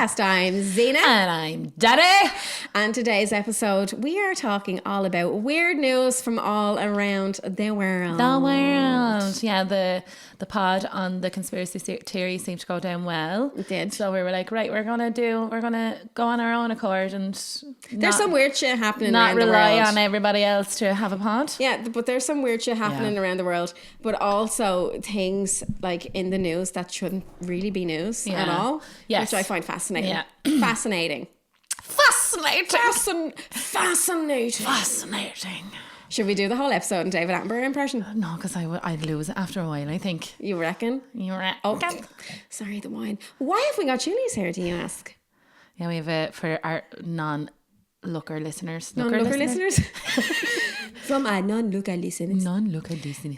podcast. I'm Zena. And I'm Danni. And today's episode, we are talking all about weird news from all around the world. Yeah, the pod on the conspiracy theory seemed to go down well. It did. So we were like, right, we're gonna go on our own accord and there's some weird shit happening not around the world. rely on everybody else to have a pod. Yeah, but there's some weird shit happening around the world, but also things like in the news that shouldn't really be news at all. Yes. Which I find fascinating. Yeah. Fascinating. Should we do the whole episode in David Attenborough impression? No, because I'd lose it after a while, I think. You reckon? Okay. Sorry, the wine. Why have we got chilies here, do you ask? Yeah, we have it for our non-looker listeners. Non-looker listeners? From our non-looker listeners.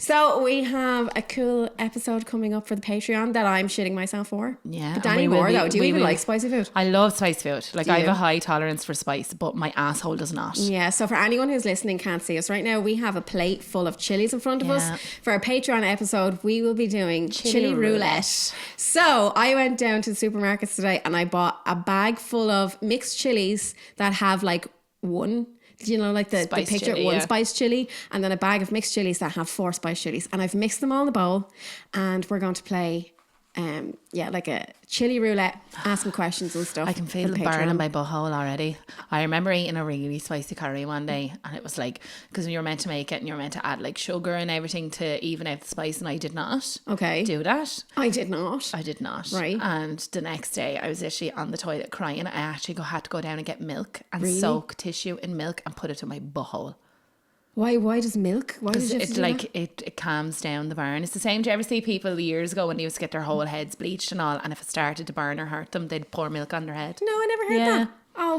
So we have a cool episode coming up for the Patreon that I'm shitting myself for. Yeah. But Danny more though. Do you even like spicy food? I love spicy food. Like I have a high tolerance for spice, but my asshole does not. Yeah, so for anyone who's listening can't see us right now, we have a plate full of chilies in front of us. For our Patreon episode, we will be doing chili roulette. So I went down to the supermarkets today and I bought a bag full of mixed chilies that have like one, you know, like the picture chili, one spice chili, and then a bag of mixed chilies that have 4 spice chilies, and I've mixed them all in a bowl, and we're going to play like a chili roulette, asking questions and stuff. I can feel the burn in my butthole already. I remember eating a really spicy curry one day, and it was like, because you were meant to make it and you were meant to add like sugar and everything to even out the spice, and I did not do that. I did not. Right. And the next day I was literally on the toilet crying. I actually had to go down and get milk and soak tissue in milk and put it to my butthole. Why does milk? Why does it calms down the burn. It's the same. Do you ever see people years ago when they used to get their whole heads bleached and all, and if it started to burn or hurt them, they'd pour milk on their head? No, I never heard that. Oh,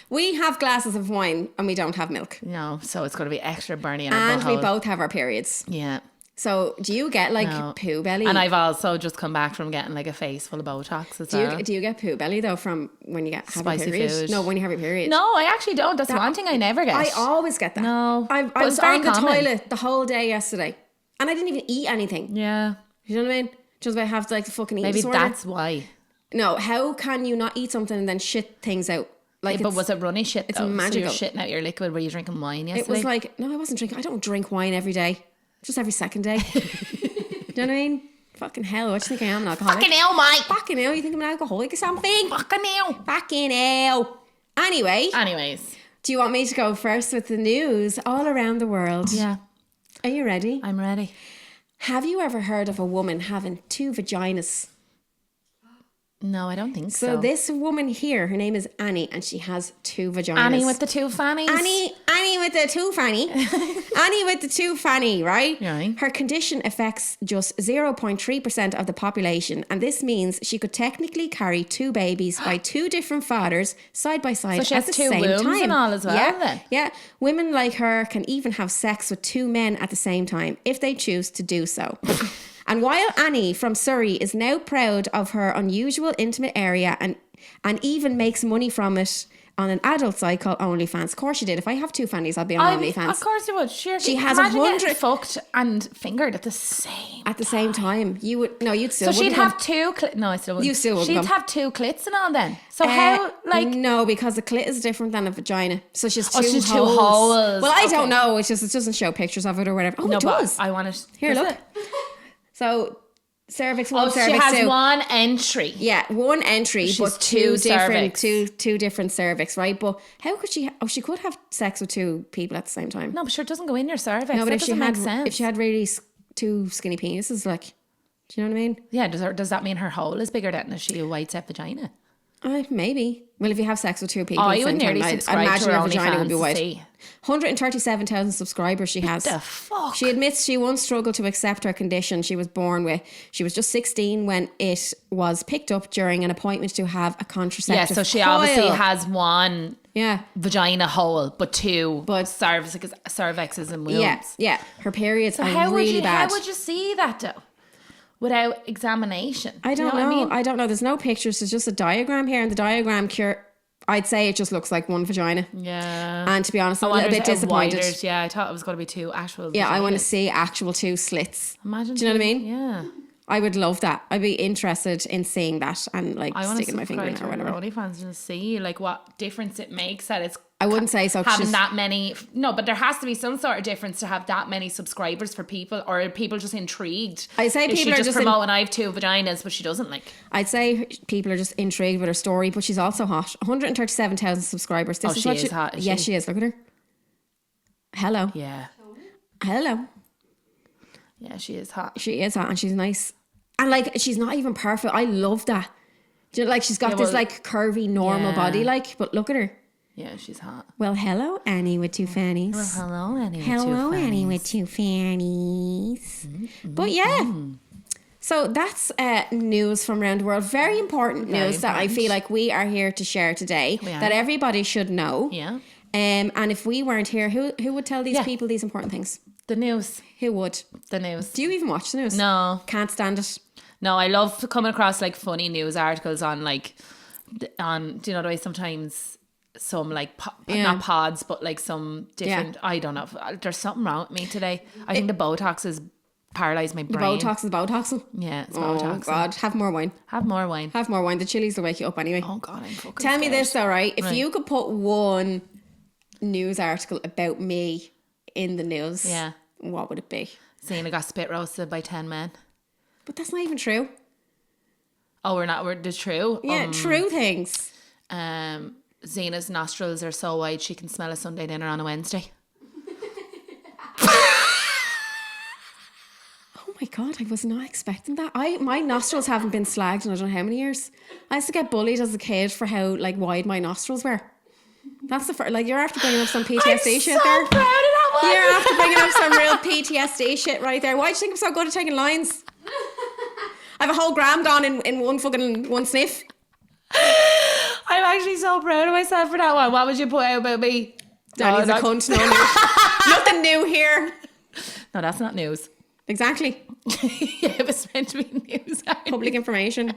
we have glasses of wine and we don't have milk. No, so it's going to be extra burning on our and butthole. We both have our periods. Yeah. So do you get like poo belly? And I've also just come back from getting like a face full of Botox as well. Do you get poo belly though from when you have your period? Food? No, when you have your period. No, I actually don't. That's one thing I never get. I always get that. No. I was on the toilet the whole day yesterday and I didn't even eat anything. Yeah. You know what I mean? Just I have to like fucking eat Maybe disorder. that's why. No, how can you not eat something and then shit things out? Like, but was it runny shit though? It's magical. So you're shitting out your liquid. Were you drinking wine yesterday? It was like, no, I wasn't drinking. I don't drink wine every day. Just every second day. Do you know what I mean? Fucking hell, what do you think I am, an alcoholic? Fucking hell, Mike. Fucking hell, you think I'm an alcoholic or something? Fucking hell. Fucking hell. Anyways. Do you want me to go first with the news all around the world? Yeah. Are you ready? I'm ready. Have you ever heard of a woman having 2 vaginas? No, I don't think so. So this woman here, her name is Annie, and she has 2 vaginas. Annie with the 2 fannies. Annie with the 2 fanny. Annie with the 2 fanny, right? Right. Her condition affects just 0.3% of the population, and this means she could technically carry 2 babies by 2 different fathers side by side so she at has the 2 same wombs time. And all as well. Then. Yeah. Women like her can even have sex with 2 men at the same time if they choose to do so. And while Annie from Surrey is now proud of her unusual intimate area and even makes money from it on an adult site called OnlyFans. Of course she did. If I have 2 fannies, I'll be on OnlyFans. Of course you would. Sure. She has Imagine 100 getting fucked and fingered at the same time. You would you'd still. So she'd have 2. No, I still wouldn't. You still wouldn't. She'd have 2 clits and all then. So how no, because a clit is different than a vagina. So she's 2 she's holes. 2 holes. Well, I don't know. It's just it doesn't show pictures of it or whatever. Oh, no, it does. I want to here. Look. So. Cervix 1, cervix 2. She has 1 entry. Yeah, 1 entry, she's but 2 different, cervix. two different cervix, right? But how could she? Oh, she could have sex with 2 people at the same time. No, but sure, it doesn't go in your cervix. No, but if she had really 2 skinny penises, like, do you know what I mean? Yeah. Does that mean her hole is bigger than she a white set vagina? Maybe. Well, if you have sex with 2 people, you would nearly subscribe to her vagina would be white. see. 137,000 subscribers she has. What the fuck? She admits she once struggled to accept her condition she was born with. She was just 16 when it was picked up during an appointment to have a contraceptive so she coil. obviously has 1 vagina hole, but 2 cervixes and wombs. Yeah. Her periods are really bad. How would you see that though? Without examination? I don't know. I don't know. There's no pictures. There's just a diagram here, and the diagram I'd say it just looks like 1 vagina. Yeah. And to be honest, I'm a little bit disappointed. Yeah, I thought it was going to be 2 actual vaginas. Yeah, I want to see actual 2 slits. Imagine. Do you know what I mean? Yeah. I would love that. I'd be interested in seeing that and like sticking my finger in it or whatever. OnlyFans and see like what difference it makes that it's. I wouldn't say so. Having that many, no, but there has to be some sort of difference to have that many subscribers for people, or are people just intrigued? I'd say people are just promoting. I have 2 vaginas, but she doesn't like. I'd say people are just intrigued with her story, but she's also hot. 137,000 subscribers. This is what she is hot. Yes, she is. Look at her. Hello. Yeah. Hello. Yeah, she is hot. She is hot, and she's nice, and like she's not even perfect. I love that. Do you know, like she's got this like curvy normal body, like, but look at her. Yeah, she's hot. Well, hello, Annie with 2 fannies. Well, hello, Annie. Hello, Annie with 2 fannies. But yeah, so that's news from around the world. Very important news that I feel like we are here to share today. That everybody should know. Yeah. And if we weren't here, who would tell these people these important things? The news. Who would? The news. Do you even watch the news? No. Can't stand it. No, I love coming across like funny news articles on like, do you know the way sometimes some like, not pods, but like some different, I don't know. There's something wrong with me today. I think the Botox has paralysed my brain. The Botox is Botoxing? Yeah, it's Botox. Oh God, have more wine. Have more wine. Have more wine. The chilies will wake you up anyway. Oh God, I'm fucking Tell scared. me this though, right? If you could put one news article about me in the news, what would it be? Zena got spit roasted by 10 men. But that's not even true. Oh, we're the true? Yeah, true things. Zena's nostrils are so wide she can smell a Sunday dinner on a Wednesday. Oh my God, I was not expecting that. My nostrils haven't been slagged in I don't know how many years. I used to get bullied as a kid for how like wide my nostrils were. That's the first, like you're after bringing up some PTSD shit there. I'm so proud of that one. You're after bringing up some real PTSD shit right there. Why do you think I'm so good at taking lines? I have a whole gram gone in one sniff. I'm actually so proud of myself for that one. What would you put out about me? Danny's a cunt. No news. Nothing new here. No, that's not news. Exactly. Yeah, it was meant to be news. Public information.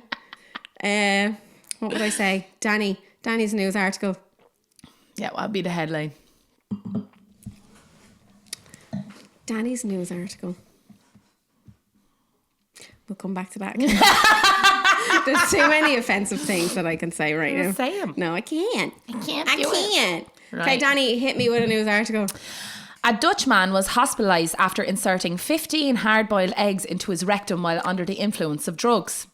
What would I say? Danny's news article. Yeah, what would be the headline? Danny's news article. We'll come back to that. There's too many offensive things that I can say right now. Say them. No, I can't. I can't. Right. Okay, Danny, hit me with a news article. A Dutch man was hospitalised after inserting 15 hard-boiled eggs into his rectum while under the influence of drugs.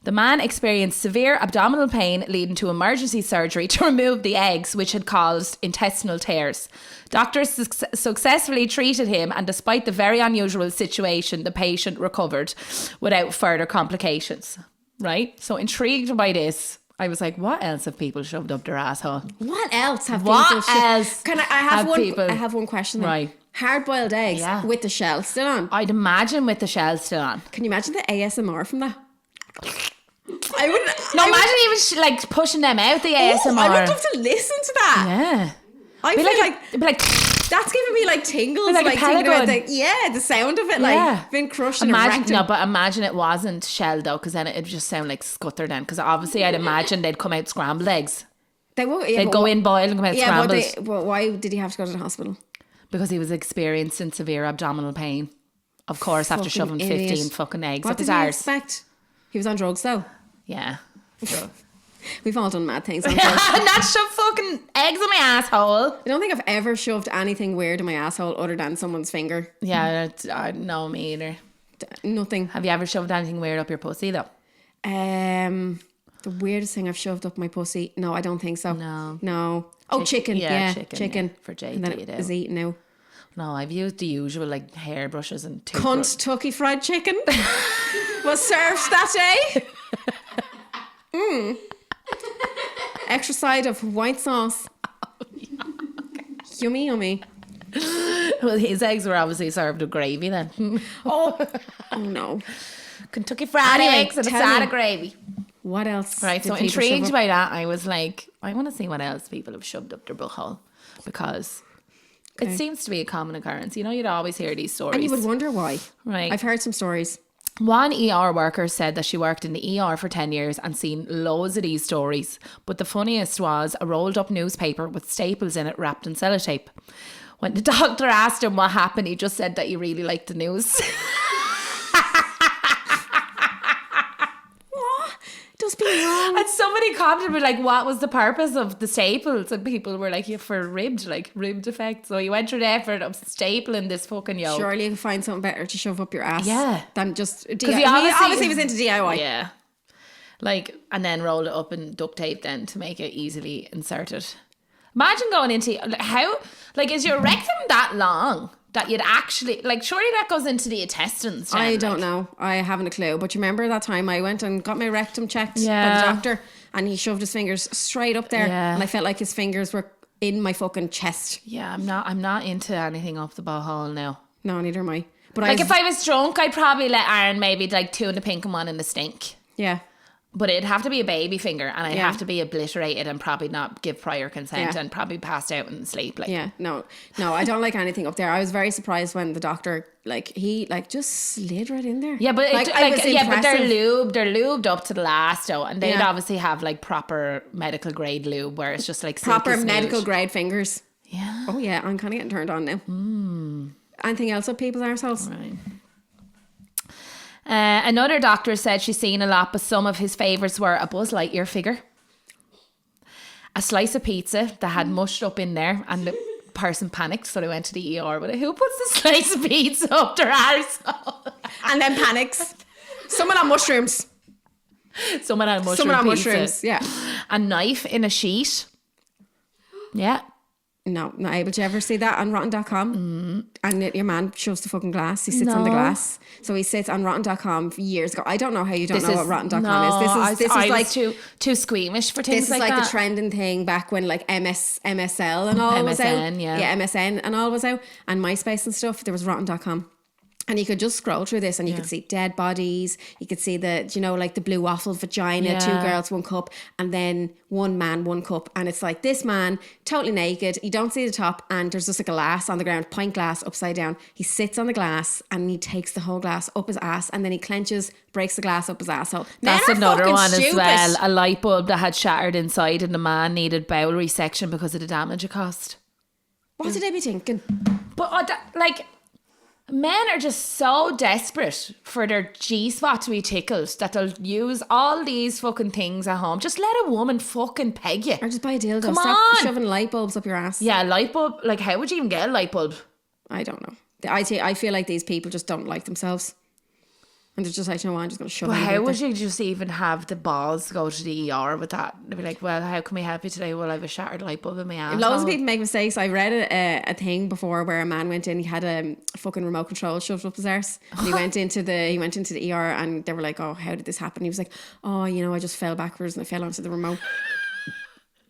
The man experienced severe abdominal pain, leading to emergency surgery to remove the eggs, which had caused intestinal tears. Doctors successfully treated him, and despite the very unusual situation, the patient recovered without further complications. Right? So intrigued by this, I was like, what else have people shoved up their asshole? What else have what people shoved? else Can I have one question then. Right. Hard-boiled eggs with the shell still on. I'd imagine with the shell still on. Can you imagine the ASMR from that? I wouldn't. No, imagine even like pushing them out the ASMR. I would love to listen to that. Yeah. I feel like that's giving me like tingles. Like thinking about the sound of it, like being crushed in a rectum. No, but imagine it wasn't shelled though, because then it'd just sound like scutter then. Because obviously I'd imagine they'd come out scrambled eggs. They'd go in boiled and come out scrambled. But why did he have to go to the hospital? Because he was experiencing severe abdominal pain. Of course, after shoving 15 fucking eggs up his arse. What did he expect? He was on drugs though. Yeah. So. We've all done mad things. Not shove fucking eggs in my asshole. I don't think I've ever shoved anything weird in my asshole other than someone's finger. Yeah, no, me either. Nothing. Have you ever shoved anything weird up your pussy though? The weirdest thing I've shoved up my pussy? No, I don't think so. No. Oh, chicken. Yeah, chicken. Yeah. For Jake, and then it was eaten now. No, I've used the usual like hairbrushes and Kentucky Fried Chicken was served that day. Extra side of white sauce. Yummy, yummy. Well, his eggs were obviously served with gravy then. Oh no. Kentucky Fried eggs and a side of gravy. What else? Right, so intrigued by that, I was like, I want to see what else people have shoved up their butthole, because it seems to be a common occurrence. You know, you'd always hear these stories. And you would wonder why. Right. I've heard some stories. One ER worker said that she worked in the ER for 10 years and seen loads of these stories. But the funniest was a rolled up newspaper with staples in it wrapped in sellotape. When the doctor asked him what happened, he just said that he really liked the news. And somebody commented like, what was the purpose of the staples? And people were like, yeah, for rib defect. So you went through the effort of stapling this fucking yolk. Surely you can find something better to shove up your ass. Yeah. Than just DIY. He Obviously was into DIY. Yeah. Like, and then roll it up and duct tape then to make it easily inserted. Imagine going into, how, like, is your rectum that long that you'd actually, like, surely that goes into the intestines. Then, I don't know. I haven't a clue. But you remember that time I went and got my rectum checked by the doctor and he shoved his fingers straight up there and I felt like his fingers were in my fucking chest. Yeah, I'm not into anything up the butthole now. No, neither am I. But like, if I was drunk, I'd probably let Aaron maybe like two in the pink and one in the stink. Yeah. But it'd have to be a baby finger and I'd have to be obliterated and probably not give prior consent and probably passed out and sleep. Like. Yeah, no, I don't like anything up there. I was very surprised when the doctor, like, he like just slid right in there. Yeah, but like, but they're lubed up to the last though, and they'd obviously have like proper medical grade lube where it's just like proper medical grade fingers. Yeah. Oh yeah, I'm kind of getting turned on now. Anything else up people's arseholes? Right. Another doctor said she's seen a lot, but some of his favourites were a Buzz Lightyear figure, a slice of pizza that had mushed up in there, and the person panicked, so they went to the ER with it. Who puts the slice of pizza up their arsehole? And then panics. Someone on mushrooms. Someone on mushrooms, yeah. A knife in a sheet. Yeah. No, not able to ever see that on rotten.com. And your man shoves the fucking glass. He sits on the glass. So he sits on rotten.com years ago. I don't know how you don't know what rotten.com is. This is like too squeamish for things like that. This is like the trending thing back when like MSL and all was out. Yeah, MSN and all was out. And MySpace and stuff. There was rotten.com. And you could just scroll through this and you could see dead bodies. You could see like the blue waffle vagina, 2 girls, 1 cup, and then 1 man, 1 cup. And it's like this man, totally naked. You don't see the top and there's just a glass on the ground, pint glass upside down. He sits on the glass and he takes the whole glass up his ass and then he clenches, breaks the glass up his asshole. That's another one as well. A light bulb that had shattered inside and the man needed bowel resection because of the damage it caused. What did they be thinking? But men are just so desperate for their G-spot to be tickled that they'll use all these fucking things at home. Just let a woman fucking peg you. Or just buy a dildo. Come Stop on. shoving light bulbs up your ass. Yeah, a light bulb. Like, how would you even get a light bulb? I don't know. I feel like these people just don't like themselves. And they're just like, you know what, I'm just going to shove it. But how would you just even have the balls to go to the ER with that? They'd be like, well, how can we help you today? Well, I have a shattered light bulb in my ass. Loads of people make mistakes. I read a thing before where a man went in, he had a fucking remote control shoved up his arse. And he went into the ER and they were like, oh, how did this happen? He was like, oh, I just fell backwards and I fell onto the remote.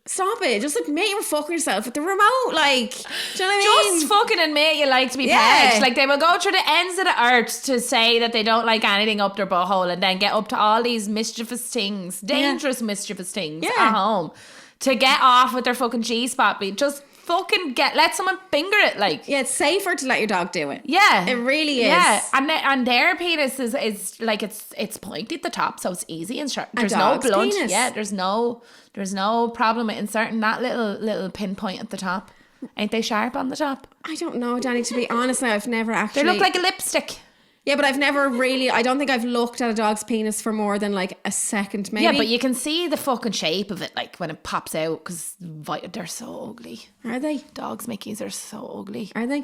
Stop it. Just admit you were fucking yourself with the remote. Like, do you know what I mean? Just fucking admit you like to be pegged. Like, they will go through the ends of the earth to say that they don't like anything up their butthole and then get up to all these mischievous things, dangerous mischievous things at home to get off with their fucking G-spot. Just fucking let someone finger it. Like, yeah, it's safer to let your dog do it. Yeah, it really is. Yeah, and their penis is like it's pointy at the top, so it's easy and sharp. There's no blunt. Penis. Yeah, there's no problem with inserting that little pinpoint at the top. Ain't they sharp on the top? I don't know, Danny. To be honest, I've never actually. They look like a lipstick. Yeah, but I've never really, I don't think I've looked at a dog's penis for more than like a second maybe. Yeah, but you can see the fucking shape of it like when it pops out because they're so ugly. Are they? Dogs' Mickeys are so ugly. Are they?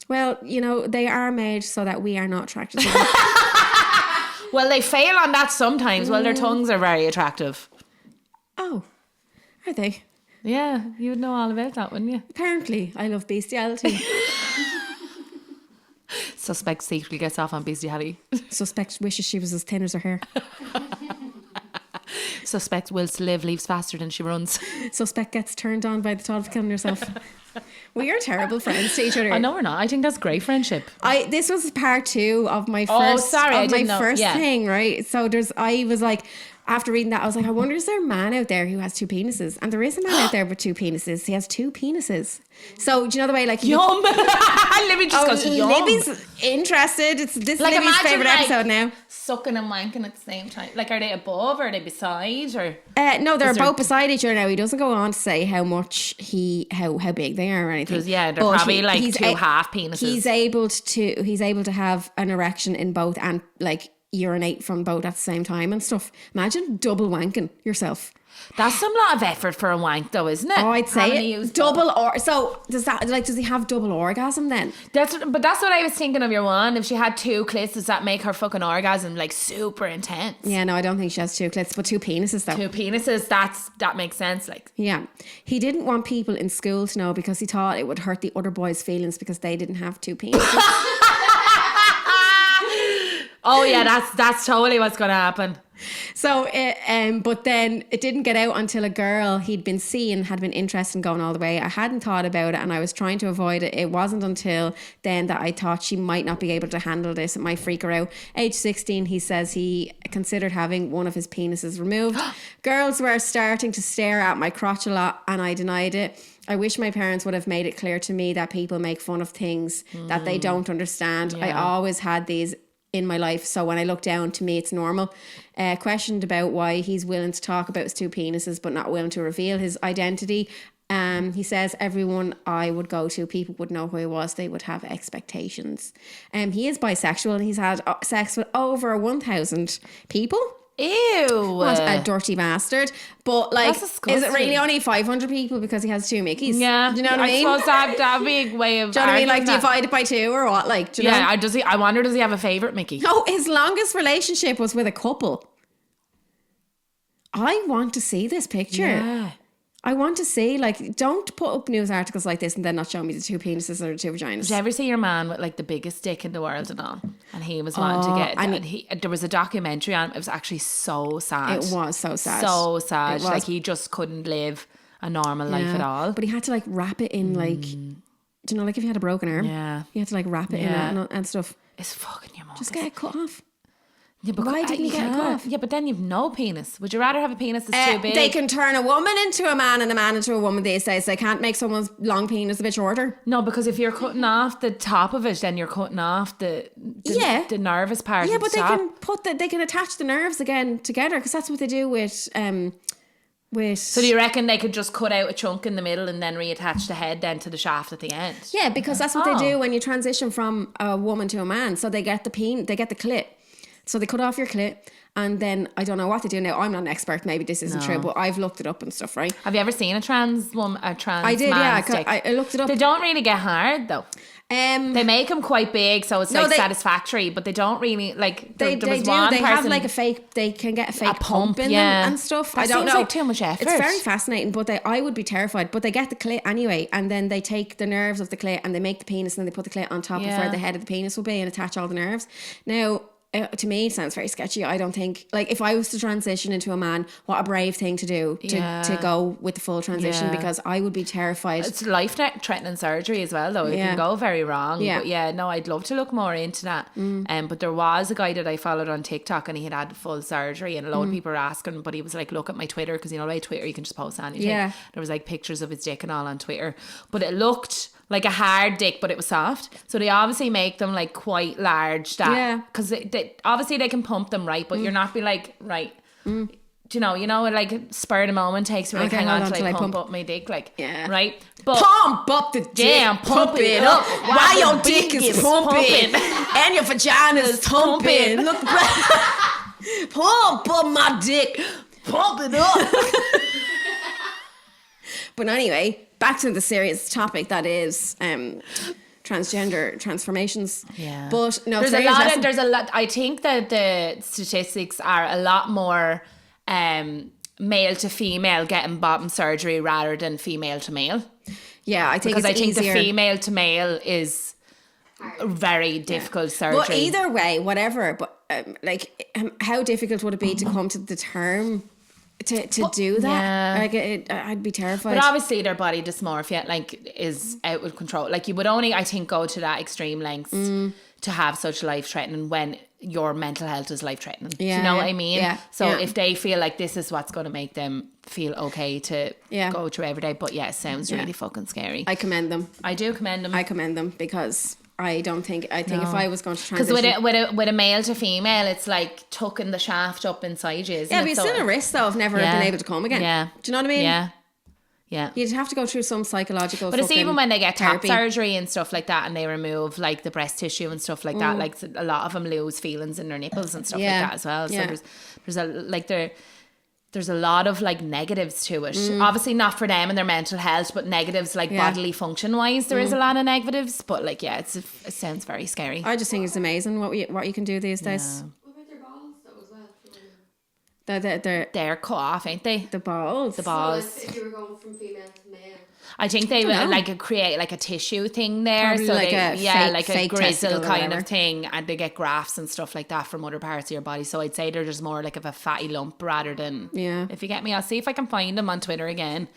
Well, they are made so that we are not attracted to them. Well, they fail on that sometimes. Well, their tongues are very attractive. Oh, are they? Yeah, you would know all about that, wouldn't you? Apparently, I love bestiality. Suspect secretly gets off on bestiality. Suspect wishes she was as thin as her hair. Suspect wills to live, leaves faster than she runs. Suspect gets turned on by the thought of killing herself. We are terrible friends to each other. I know we're not. I think that's great friendship. This was part 2 of my first thing, right? So I was like, after reading that, I was like, I wonder, is there a man out there who has 2 penises? And there is a man out there with 2 penises. He has 2 penises. So do you know the way, like, yum? Libby just goes yum. Libby's interested. This like, Libby's favourite episode now. Sucking and wanking at the same time. Like, are they above or are they beside? Or no, they're both beside each other now. He doesn't go on to say how much how big they are or anything. Yeah, they're probably like 2 half penises. He's able to have an erection in both and like urinate from both at the same time and stuff. Imagine double wanking yourself. That's some lot of effort for a wank, though, isn't it? Oh, I'd say it. Double or so. Does he have double orgasm then? That's what I was thinking of your one. If she had 2 clits, does that make her fucking orgasm like super intense? Yeah, no, I don't think she has 2 clits, but 2 penises though. 2 penises. That makes sense. Like, yeah, he didn't want people in school to know because he thought it would hurt the other boys' feelings because they didn't have 2 penises. Oh yeah, that's totally what's gonna happen. So, but then it didn't get out until a girl he'd been seeing had been interested in going all the way. I hadn't thought about it and I was trying to avoid it. It wasn't until then that I thought she might not be able to handle this. It might freak her out. Age 16, he says he considered having one of his penises removed. Girls were starting to stare at my crotch a lot and I denied it. I wish my parents would have made it clear to me that people make fun of things that they don't understand. Yeah. I always had these in my life, so when I look down, to me it's normal. Questioned about why he's willing to talk about his 2 penises but not willing to reveal his identity. He says everyone I would go to, people would know who he was, they would have expectations. He is bisexual and he's had sex with over 1,000 people. Ew. What a dirty bastard. But like, is it really only 500 people because he has 2 Mickeys? Yeah. Do you know what I mean? I suppose that'd be a way of... Do you know what I mean? Like, divide it by 2 or what? Like, do you know? I wonder, does he have a favourite Mickey? No, his longest relationship was with a couple. I want to see this picture. Yeah. I want to see, like, don't put up news articles like this and then not show me the 2 penises or the 2 vaginas. Did you ever see your man with like the biggest dick in the world and all? And he was wanting to get, and there was a documentary on it. It was actually so sad. It was so sad. So sad. Like, he just couldn't live a normal life at all. But he had to like wrap it in like, do you know, like if you had a broken arm, he had to like wrap it in it and stuff. It's fucking humongous. Just get it cut off. Yeah, but why didn't you get it cut off? Yeah, but then you've no penis. Would you rather have a penis that's too big? They can turn a woman into a man and a man into a woman these days. They can't make someone's long penis a bit shorter. No, because if you're cutting off the top of it, then you're cutting off the nervous part. Yeah, but they they can attach the nerves again together because that's what they do with. So do you reckon they could just cut out a chunk in the middle and then reattach the head then to the shaft at the end? Yeah, because that's what they do when you transition from a woman to a man. So they get the clit. So they cut off your clit and then I don't know what they do now. I'm not an expert. Maybe this isn't true, but I've looked it up and stuff, right? Have you ever seen a trans woman, I did, yeah. I looked it up. They don't really get hard though. They make them quite big, so it's satisfactory, but they don't really like. They have like a fake. They can get a fake pump in them and stuff. That I don't know. Like too much effort. It's very fascinating, but I would be terrified. But they get the clit anyway, and then they take the nerves of the clit and they make the penis, and then they put the clit on top of where the head of the penis will be and attach all the nerves. Now, to me, it sounds very sketchy. I don't think, like, if I was to transition into a man, what a brave thing to do to go with the full transition, because I would be terrified. It's life-threatening surgery as well, though. It can go very wrong. But I'd love to look more into that. But there was a guy that I followed on TikTok and he had full surgery and a lot of people were asking, but he was like, look at my Twitter, because you know, like Twitter, you can just post anything. There was like pictures of his dick and all on Twitter, but it looked like a hard dick, but it was soft. So they obviously make them like quite large, because they obviously they can pump them, right? But you're not be like, right, do you know, like spur of the moment takes me, like, hang on till I pump up my dick, like, right? But pump up the dick, pump it up while your dick is pumping and your vagina is thumping. Look, pump up my dick, pump it up. But anyway, back to the serious topic that is transgender transformations. Yeah. But no, there's a lot. I think that the statistics are a lot more male to female getting bottom surgery rather than female to male. Yeah, I think the female to male is very difficult surgery. But either way, whatever. But how difficult would it be to come to the term? To do that, like I'd be terrified. But obviously, their body dysmorphia is out of control. Like, you would only, I think, go to that extreme lengths to have such life-threatening when your mental health is life-threatening. Do you know what I mean? Yeah. So if they feel like this is what's going to make them feel okay to go through every day, but it sounds really fucking scary. I commend them. I do commend them. I commend them because I think if I was going to transition, because with a male to female, it's like tucking the shaft up inside you. But you're still a risk though of never been able to come again. Yeah. Do you know what I mean? Yeah. You'd have to go through some psychological. But it's even when they get top therapy. surgery and stuff like that, and they remove like the breast tissue and stuff like that. Like a lot of them lose feelings in their nipples and stuff like that as well. So there's a lot of like negatives to it. Obviously not for them and their mental health, but negatives like bodily function wise. There is a lot of negatives, but like it sounds very scary. I just think it's amazing what you can do these days. What about their balls though as well? They're cut off, ain't they? The balls. The balls. So if you were going from female to male. I think they would like create like a tissue thing there. Probably so like like a fake grizzle testicle or kind whatever. of thing, and they get grafts and stuff like that from other parts of your body. So I'd say they're just more like of a fatty lump rather than if you get me. I'll see if I can find him on Twitter again.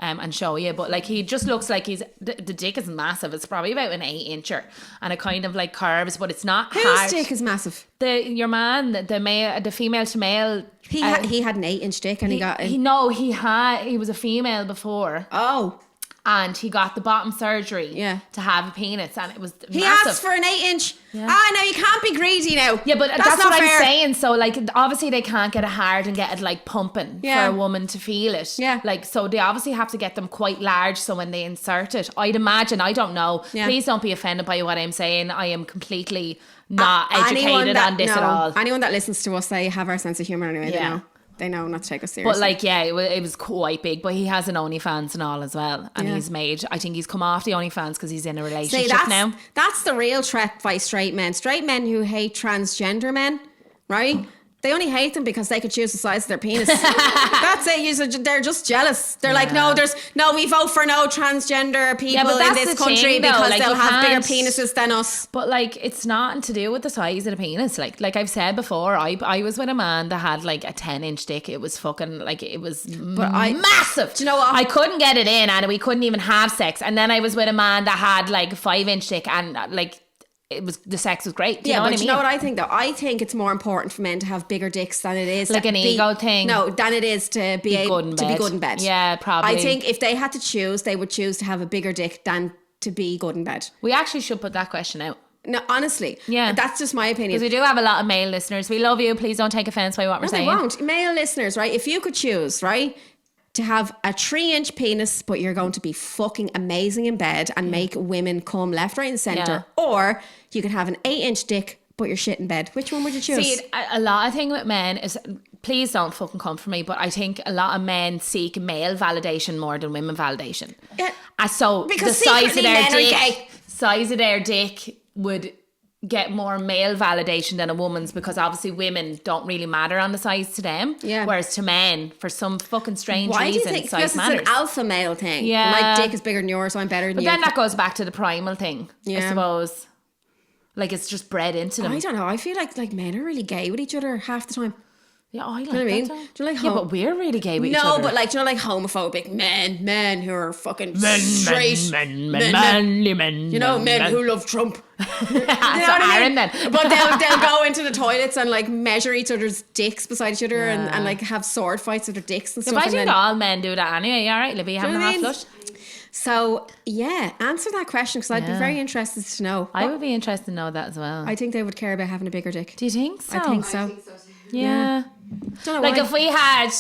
And show you, but like he just looks like the dick is massive. It's probably about an 8-incher, and it kind of like curves, but it's not Whose hard. dick is massive? Your man, the male, the female to male. He had an 8-inch dick, and he was a female before. Oh. And he got the bottom surgery to have a penis, and it was He massive. asked for an 8-inch. No, you can't be greedy now. Yeah, but that's not what fair. I'm saying. So, like, obviously they can't get it hard and get it, like, pumping for a woman to feel it. Yeah. Like, so they obviously have to get them quite large so when they insert it. I'd imagine, I don't know. Yeah. Please don't be offended by what I'm saying. I am completely not educated on this at all. Anyone that listens to us, they have our sense of humour anyway. Yeah. They know not to take us seriously. But like, it was quite big. But he has an OnlyFans and all as well. And I think he's come off the OnlyFans because he's in a relationship now. That's the real threat by straight men. Straight men who hate transgender men, right? They only hate them because they could choose the size of their penis. That's it. They're just jealous. They're like, we vote for no transgender people in this country because they'll have bigger penises than us. But like, it's not to do with the size of the penis. Like I've said before, I was with a man that had like a 10-inch dick. It was fucking like, it was massive. Do you know what? I couldn't get it in, and we couldn't even have sex. And then I was with a man that had like a 5-inch dick, and like, the sex was great. Do you know what I mean? You know what I think though? I think it's more important for men to have bigger dicks than it is like an ego thing. No, than it is to be good in bed. Yeah, probably. I think if they had to choose, they would choose to have a bigger dick than to be good in bed. We actually should put that question out. No, honestly. Yeah. That's just my opinion. Because we do have a lot of male listeners. We love you. Please don't take offense by what we're saying. They won't. Male listeners, right? If you could choose, right, to have a 3-inch penis, but you're going to be fucking amazing in bed and make women come left, right, and centre, or you could have an 8-inch dick, but you're shit in bed. Which one would you choose? See, a lot of thing with men is, please don't fucking come for me, but I think a lot of men seek male validation more than women validation. Yeah. So because the size of their men dick, are gay. size of their dick would get more male validation than a woman's, because obviously women don't really matter on the size to them. Yeah. Whereas to men, for some fucking strange Why do you reason, think? size Because matters. it's an alpha male thing. Yeah. My dick is bigger than yours, so I'm better than But you. then that goes back to the primal thing, I Yeah. suppose. Like, it's just bred into them. I don't know. I feel like men are really gay with each other half the time. Yeah, I like Do you know what I mean? that. Do you like Yeah, but we're really gay with each other. No, but like, do you know, like homophobic men who are fucking straight. manly men. You know, men who love Trump. You know So what I Aaron mean? then. But they'll go into the toilets and like measure each other's dicks beside each other and like have sword fights with their dicks and If stuff. I and think then, all men do that anyway, you alright, Libby, having a know what half I mean? flush? so yeah, answer that question because I'd be very interested to know. I would be interested to know that as well. I think they would care about having a bigger dick. Do you think so? I think so. I think so too. Yeah. Don't know Like why. if we had,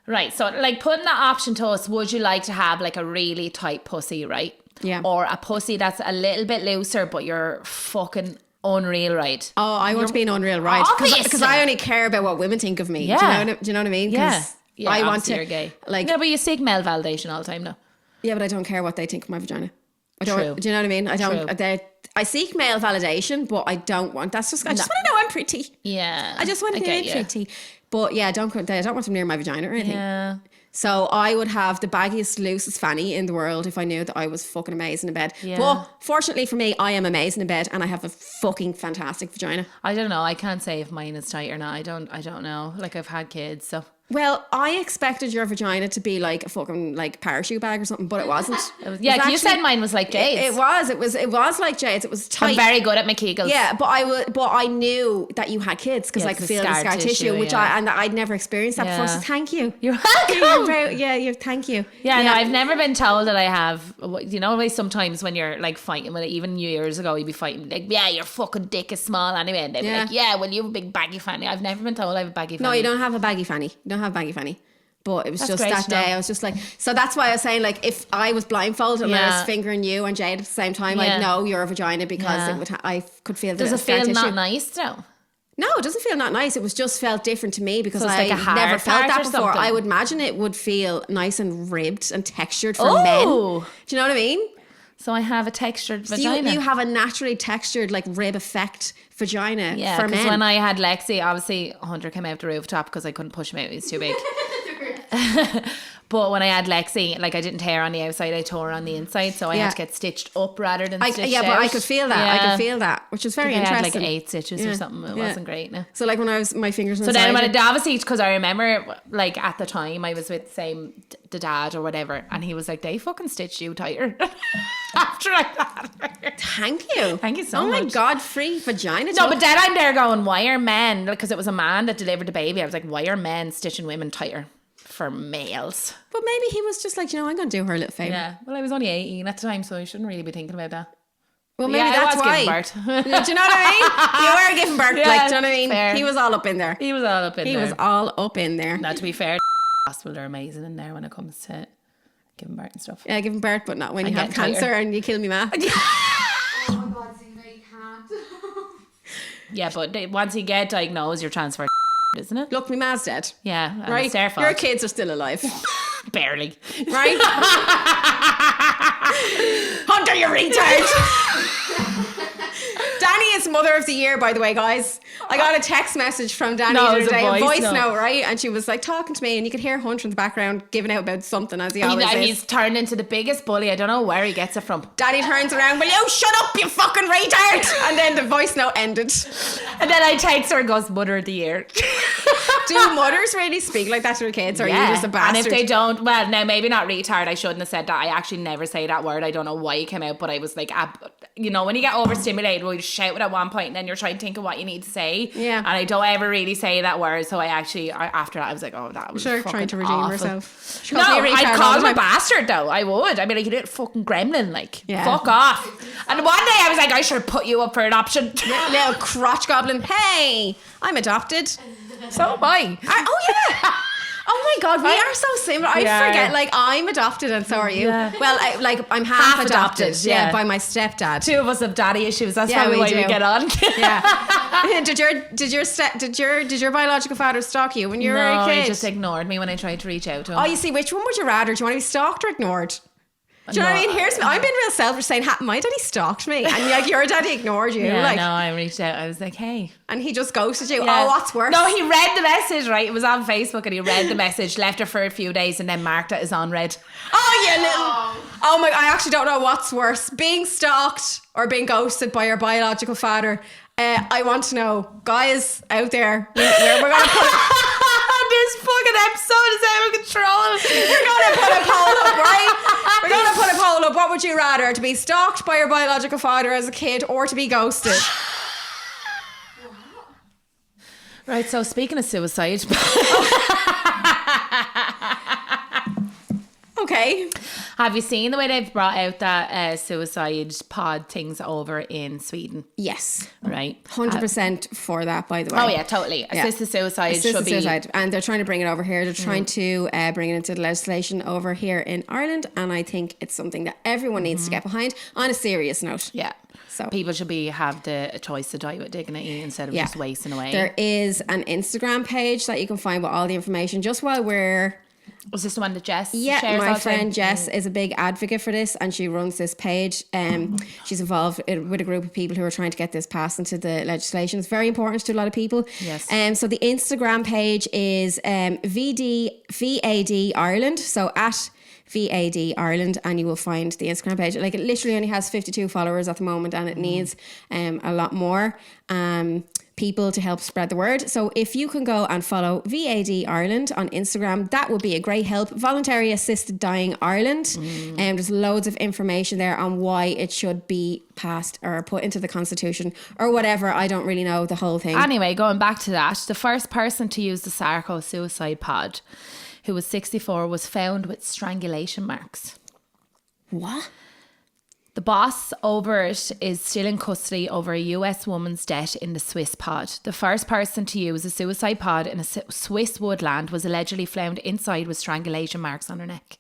right, so like putting that option to us, would you like to have like a really tight pussy, right? Yeah. Or a pussy that's a little bit looser, but you're fucking unreal, right? Oh, I want to be an unreal ride Obviously. because I only care about what women think of me. Yeah. Do you know what I mean? 'Cause Yeah. Yeah, I want obviously to. you're gay. Like, No, but you seek male validation all the time now. yeah, but I don't care what they think of my vagina. I don't. True. Do you know what I mean? I don't. True. I seek male validation, but I don't want. That's just. I just want to know I'm pretty. Yeah. I just want to know I'm get you. pretty. But yeah, I don't want them near my vagina or anything. Yeah. So I would have the baggiest, loosest fanny in the world if I knew that I was fucking amazing in bed. Yeah. But fortunately for me, I am amazing in bed and I have a fucking fantastic vagina. I don't know. I can't say if mine is tight or not. I don't know. Like, I've had kids, so. Well, I expected your vagina to be like a fucking like parachute bag or something, but it wasn't. Yeah, 'cause you actually- said mine was like Jade's. It was like Jade's. It was tight. I'm very good at my Kegels. Yeah, but I knew that you had kids because Yeah, I it's could the feel the scar tissue, which yeah. I'd never experienced that before. Yeah. So thank you. You're welcome. Thank you. Yeah, no, I've never been told that I have. You know, like sometimes when you're like fighting with it, even years ago, you'd be fighting like, yeah, your fucking dick is small anyway, and they'd be like, yeah, well, you have a big baggy fanny. I've never been told I have a baggy fanny. No, you don't have a baggy fanny. You don't have a baggy fanny. But it was That's just great that to know. day. I was just like, so that's why I was saying, like, if I was blindfolded and I was fingering you and Jade at the same time, I'd know you're a vagina because it would. I could feel the Does it scar feel tissue. not nice though? No, it doesn't feel not nice. It was just felt different to me because So it's I like a hard never felt part that or before. something? I would imagine it would feel nice and ribbed and textured for men. Do you know what I mean? So I have a textured So vagina. you have a naturally textured, like, rib effect vagina for because men. when I had Lexi, obviously Hunter came out the rooftop because I couldn't push him out. He was too big. But when I had Lexi, like, I didn't tear on the outside, I tore on the inside, so I had to get stitched up rather than stitched out. But I could feel that. I could feel that, which was very I interesting. had like 8 stitches or something. It wasn't great. No. So like when I was my fingers So inside. then when obviously, because I remember, like, at the time I was with the dad or whatever, and he was like, they fucking stitched you tighter after I had her. Thank you. Thank you so much. Oh my God, free vagina. No, but then I'm there going, why are men, because it was a man that delivered the baby, I was like, why are men stitching women tighter for males? But maybe he was just like, you know, I'm going to do her a little favour. Yeah, well, I was only 18 at the time, so I shouldn't really be thinking about that. Well, But maybe yeah, that's I was why. giving birth. Do you know what I mean? You were giving birth, Yeah, like, do you know what I mean? fair. He was all up in there. He was all up in there. He was all up in there. Now, to be fair, hospital are amazing in there when it comes to giving birth and stuff. Yeah, giving birth, but not when you have getting cancer tighter. and you kill me, ma. Oh my God, Zena, you can't. Yeah, but once you get diagnosed, you're transferred, isn't it? Look, my ma's dead. Yeah, and Right? it's their fault. Your kids are still alive. Barely. Right? Hunter, you retard! Danni is Mother of the Year, by the way, guys. I got a text message from Danni No, the it was other a day, voice note, note. right? And she was like talking to me, and you could hear Hunter in the background giving out about something as he And always is. he's turned into the biggest bully. I don't know where he gets it from. Danni turns around, will you shut up, you fucking retard? And then the voice note ended. And then I text her and goes, Mother of the Year. Do mothers really speak like that to their kids, or are you just a bastard? And if they don't, well, now maybe not retard. I shouldn't have said that. I actually never say that word. I don't know why it came out, but I was like, you know, when you get overstimulated, well, you shout it at one point and then you're trying to think of what you need to say. Yeah. And I don't ever really say that word. So I actually, after that, I was like, oh, that was Sure, fucking trying to redeem awful. herself. She No, calls me a retard I'd all call the him a time. bastard though. I would. I mean, like, you did fucking gremlin, like, Yeah. fuck off. And one day I was like, I should put you up for adoption. Little crotch goblin. Hey, I'm adopted. So am I. Oh yeah. Oh my God, we are so similar. I Yeah. forget, like, I'm adopted and so are you. Yeah. Well, I'm half Half adopted. adopted, Yeah, yeah. by my stepdad. Two of us have daddy issues. That's Yeah, probably we why we do. get on. Yeah. Did your biological father stalk you when you were No, a kid? he just ignored me when I tried to reach out to him. Oh, you see, which one would you rather? Do you want to be stalked or ignored? Do you know what I No. mean? I'm being real selfish saying, my daddy stalked me. And like, your daddy ignored you. Yeah, like, no, I reached out. I was like, hey. and he just ghosted you. Yeah. Oh, what's worse? No, he read the message, right? It was on Facebook and he read the message, left it for a few days and then marked it as unread. Oh, you little. Oh my, I actually don't know what's worse, being stalked or being ghosted by your biological father. I want to know, guys out there, we're going to put This fucking episode is out of control. we're going to put a poll up, right? We're going to put a poll up. What would you rather, to be stalked by your biological father as a kid or to be ghosted? Right, so speaking of suicide. Okay. Have you seen the way they've brought out that suicide pod things over in Sweden? Yes. Right? 100% for that, by the way. Oh yeah, totally. Assisted suicide should be. Suicide. And they're trying to bring it over here. They're trying to bring it into the legislation over here in Ireland. And I think it's something that everyone needs to get behind on a serious note. Yeah. So people should have the choice to die with dignity instead of just wasting away. There is an Instagram page that you can find with all the information just while we're... Was this the one that Jess shares Yeah, all my the friend time? Jess is a big advocate for this and she runs this page. She's involved with a group of people who are trying to get this passed into the legislation. It's very important to a lot of people. Yes. So the Instagram page is VAD Ireland. So at VAD Ireland, and you will find the Instagram page. Like, it literally only has 52 followers at the moment and it needs a lot more people to help spread the word. So if you can go and follow VAD Ireland on Instagram, that would be a great help. Voluntary Assisted Dying Ireland. There's loads of information there on why it should be passed or put into the constitution or whatever. I don't really know the whole thing. Anyway, going back to that, the first person to use the Sarco suicide pod, who was 64, was found with strangulation marks. What? The boss over it is still in custody over a US woman's death in the Swiss pod. The first person to use a suicide pod in a Swiss woodland was allegedly found inside with strangulation marks on her neck.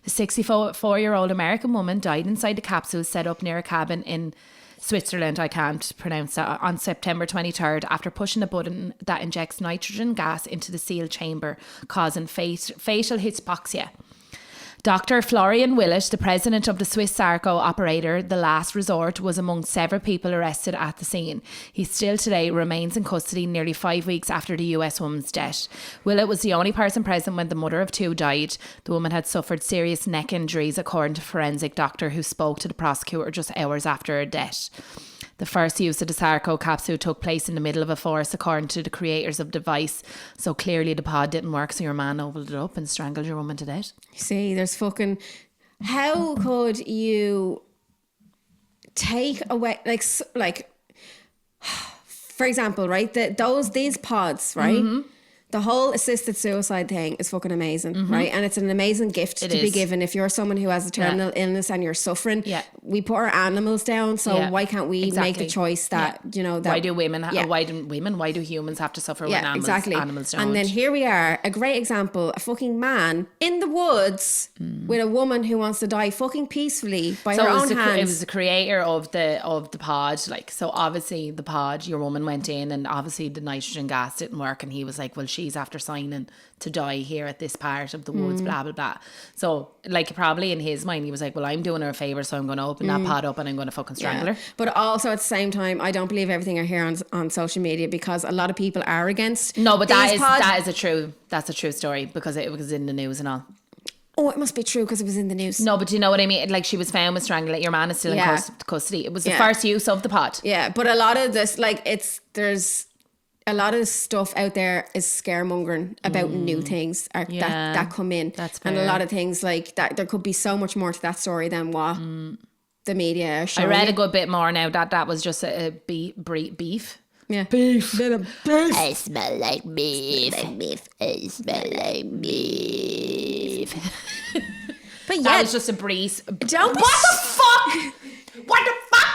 The 64-year-old American woman died inside the capsule set up near a cabin in Switzerland, I can't pronounce that, on September 23rd after pushing a button that injects nitrogen gas into the sealed chamber, causing fatal hypoxia. Dr. Florian Willett, the president of the Swiss Sarco operator The Last Resort, was among several people arrested at the scene. He still today remains in custody nearly 5 weeks after the US woman's death. Willett was the only person present when the mother of two died. The woman had suffered serious neck injuries, according to a forensic doctor who spoke to the prosecutor just hours after her death. The first use of the Sarco capsule took place in the middle of a forest, according to the creators of the device. So clearly the pod didn't work, so your man opened it up and strangled your woman to death. See, there's fucking... How could you take away... Like for example, right? These pods, right? Mm-hmm. The whole assisted suicide thing is fucking amazing, right? And it's an amazing gift to be given if you're someone who has a terminal illness and you're suffering. Yeah. We put our animals down, so why can't we make the choice that, you know... That, why do women... Why do humans have to suffer when animals don't? And then here we are, a great example, a fucking man in the woods with a woman who wants to die fucking peacefully by her own hands. It was the creator of the pod. Like, so obviously the pod, your woman went in and obviously the nitrogen gas didn't work and he was like, well, she's after signing to die here at this part of the woods, blah blah blah. So like probably in his mind he was like, well, I'm doing her a favour, so I'm going to open that pod up and I'm going to fucking strangle her. But also at the same time, I don't believe everything I hear on social media, because a lot of people are against. No, but that's a true story, because it was in the news and all. Oh, it must be true because it was in the news. No, but you know what I mean? Like, she was found with strangulation. Your man is still in custody. It was the first use of the pod. Yeah, but a lot of this, like, there's a lot of stuff out there is scaremongering about new things that come in. That's fair. And a lot of things like that, there could be so much more to that story than what the media are showing. I read a good bit more now that was just a beef. Yeah. Beef. I smell like beef. I smell like beef. But yeah, that was just a breeze. What the fuck? What the fuck?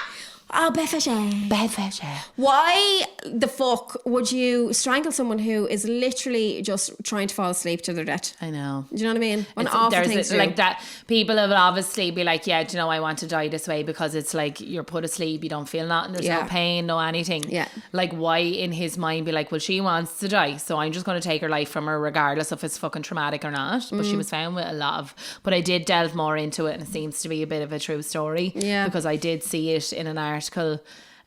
Oh, Befeshe. Why the fuck would you strangle someone who is literally just trying to fall asleep to their death? I know. Do you know what I mean? An awful thing to do. Like that. People will obviously be like, yeah, do you know, I want to die this way, because it's like you're put asleep, you don't feel nothing, there's no pain, no anything. Yeah. Like, why in his mind be like, well, she wants to die, so I'm just going to take her life from her regardless if it's fucking traumatic or not. But she was found with a lot of... But I did delve more into it, and it seems to be a bit of a true story. Yeah. Because I did see it in an article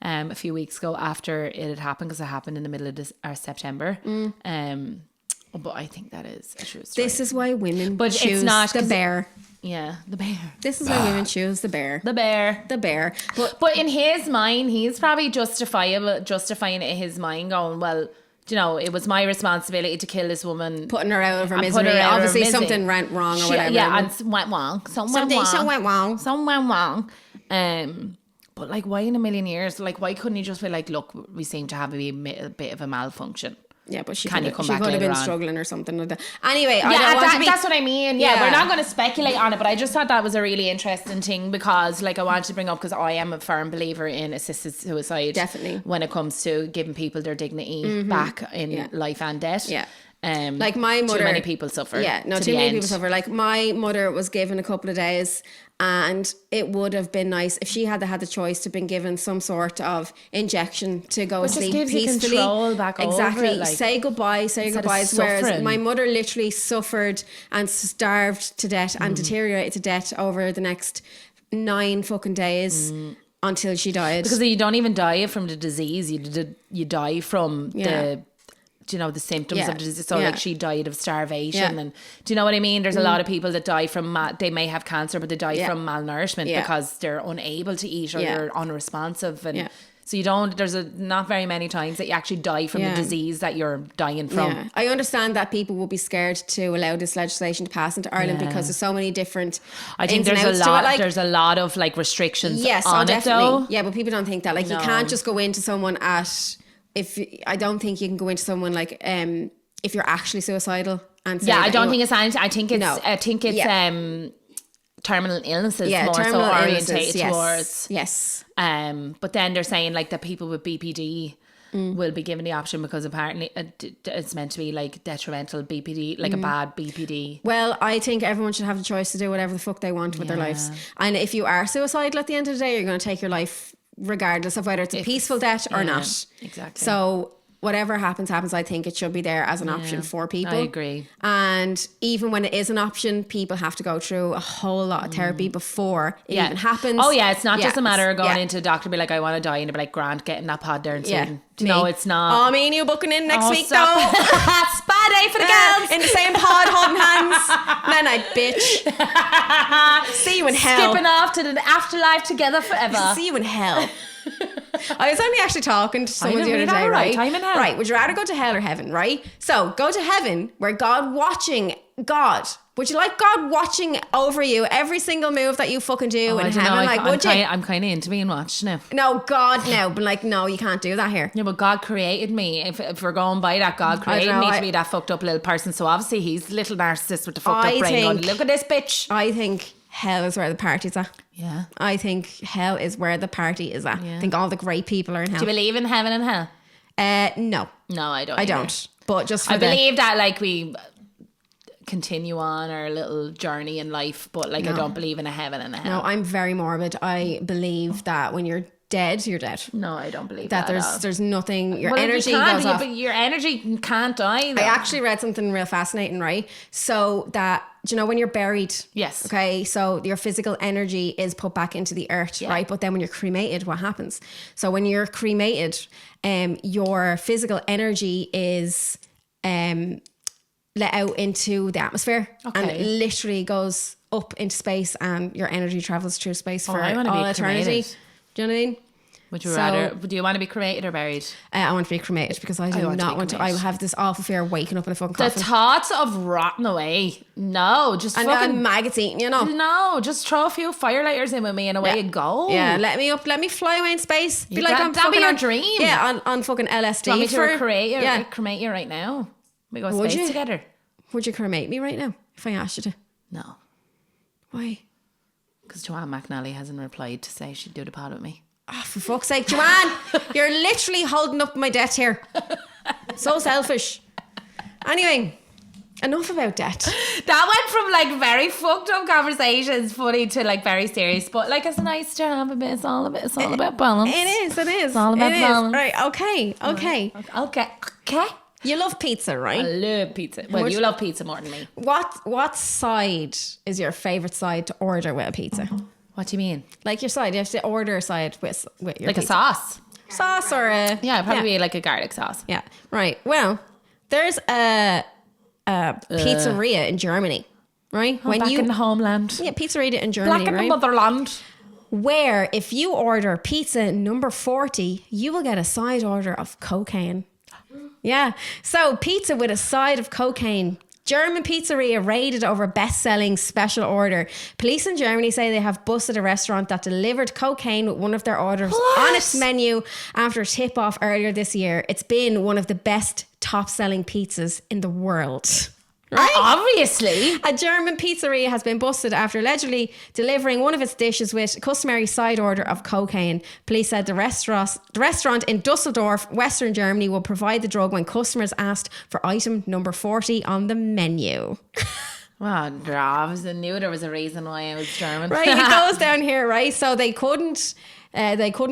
a few weeks ago after it had happened, because it happened in the middle of September. But I think that is a true story. This is why women choose the bear. Yeah, the bear. This is why women choose the bear. The bear. But in his mind, he's probably justifying it in his mind, going, well, you know, it was my responsibility to kill this woman, putting her out of her misery. Obviously something went wrong or whatever. Yeah, and went wrong. Something went wrong. But like, why in a million years? Like, why couldn't he just be like, look, we seem to have a bit of a malfunction. Yeah, but she could have been struggling or something like that. Anyway, that's what I mean. Yeah, we're not going to speculate on it, but I just thought that was a really interesting thing, because like I wanted to bring up, because I am a firm believer in assisted suicide. Definitely. When it comes to giving people their dignity back in life and death. Yeah. Like my mother, too many people suffer. Yeah, no, too many people suffer. Like my mother was given a couple of days, and it would have been nice if she had the choice to been given some sort of injection to go to sleep peacefully. You control back exactly. Over it, like, say goodbyes. Whereas my mother literally suffered and starved to death and deteriorated to death over the next 9 fucking days. Until she died. Because you don't even die from the disease, you die from the, you know, the symptoms of the disease. So like, she died of starvation, and do you know what I mean? There's a lot of people that die from they may have cancer, but they die from malnourishment because they're unable to eat, or they're unresponsive, and so you don't. There's not very many times that you actually die from the disease that you're dying from. Yeah. I understand that people will be scared to allow this legislation to pass into Ireland because there's so many different. I think there's a lot of like restrictions on it though. Yeah, but people don't think that. Like, you can't just go into someone I don't think you can go into someone like if you're actually suicidal and say I don't think it's anything. I think it's terminal illnesses Yeah, more terminal so illnesses, orientated yes. towards. Yes. But then they're saying like that people with BPD will be given the option because apparently it's meant to be like detrimental BPD, like a bad BPD. Well, I think everyone should have the choice to do whatever the fuck they want with their lives. And if you are suicidal at the end of the day, you're going to take your life regardless of whether it's a peaceful death or not. Exactly. So whatever happens. I think it should be there as an option for people. I agree. And even when it is an option, people have to go through a whole lot of therapy before it even happens. Oh yeah, it's not just a matter of going yeah. into a doctor and be like, I want to die, and be like, Grant, get in that pod there in Sweden. Me. No, it's not. Oh, me and you booking in next week stop. though. Spa day for the girls. In the same pod, holding hands. Then I bitch. See you in hell. Skipping off to the afterlife together forever. See you in hell. I was only actually talking to someone the other day, right? right? I'm in hell. Right, would you rather go to hell or heaven, right? So, go to heaven where God watching God. Would you like God watching over you every single move that you fucking do in heaven? I'm kind of into being watched now. No, God, no. But like, no, you can't do that here. Yeah, but God created me. If we're going by that, God created me to be that fucked up little person. So obviously he's a little narcissist with the fucked up brain going, look at this bitch. I think hell is where the party's at. Yeah. I think hell is where the party is at. Yeah. I think all the great people are in hell. Do you believe in heaven and hell? No. No, I don't. I don't. But just for I believe that like we continue on our little journey in life, but like I don't believe in a heaven and a hell. No, I'm very morbid. I believe that when you're dead, you're dead. No, I don't believe that. That There's nothing. Your well, energy you goes off. But your energy can't die. Though. I actually read something real fascinating, right? So that, do you know when you're buried? Yes. Okay, so your physical energy is put back into the earth, right? But then when you're cremated, what happens? So when you're cremated, your physical energy is let out into the atmosphere, and it literally goes up into space, and your energy travels through space for all eternity. Cremated. Do you know what I mean? Would you rather? Do you want to be cremated or buried? I want to be cremated because I do not want to. I have this awful fear of waking up in a fucking coffin. The thoughts of rotting away. No, just fucking maggots eating, you know. No, just throw a few firelighters in with me and away you go. Yeah, let me up. Let me fly away in space. Be like I'm that'd be your on, dream. Yeah, on fucking LSD. Do you want me to cremate you right now? We go space together. Would you cremate me right now if I asked you to? No. Why? Because Joanne McNally hasn't replied to say she'd do the pod with me. Oh, for fuck's sake, Joanne, you're literally holding up my debt here. So selfish. Anyway, enough about debt. That went from like very fucked up conversations, funny, to like very serious. But like it's nice to have a bit. It's all about balance. It is. It's all about balance. Right. Okay. Okay. You love pizza, right? I love pizza. Well, you love pizza more than me. What side is your favourite side to order with a pizza? What do you mean? Like your side, you have to order a side with your like pizza. A sauce. Sauce or a... Yeah, probably like a garlic sauce. Yeah, right. Well, there's a pizzeria in Germany, right? Back in the homeland. Yeah, pizzeria in Germany, Back in right? the motherland. Where if you order pizza number 40, you will get a side order of cocaine. Yeah. So pizza with a side of cocaine. German pizzeria raided over best-selling special order. Police in Germany say they have busted a restaurant that delivered cocaine with one of their orders on its menu after a tip-off earlier this year. It's been one of the best top-selling pizzas in the world. Right? Obviously. A German pizzeria has been busted after allegedly delivering one of its dishes with a customary side order of cocaine. Police said the restaurant in Dusseldorf, Western Germany, will provide the drug when customers asked for item number 40 on the menu. Well, I knew there was a reason why I was German. Right, it goes down here, right? So they couldn't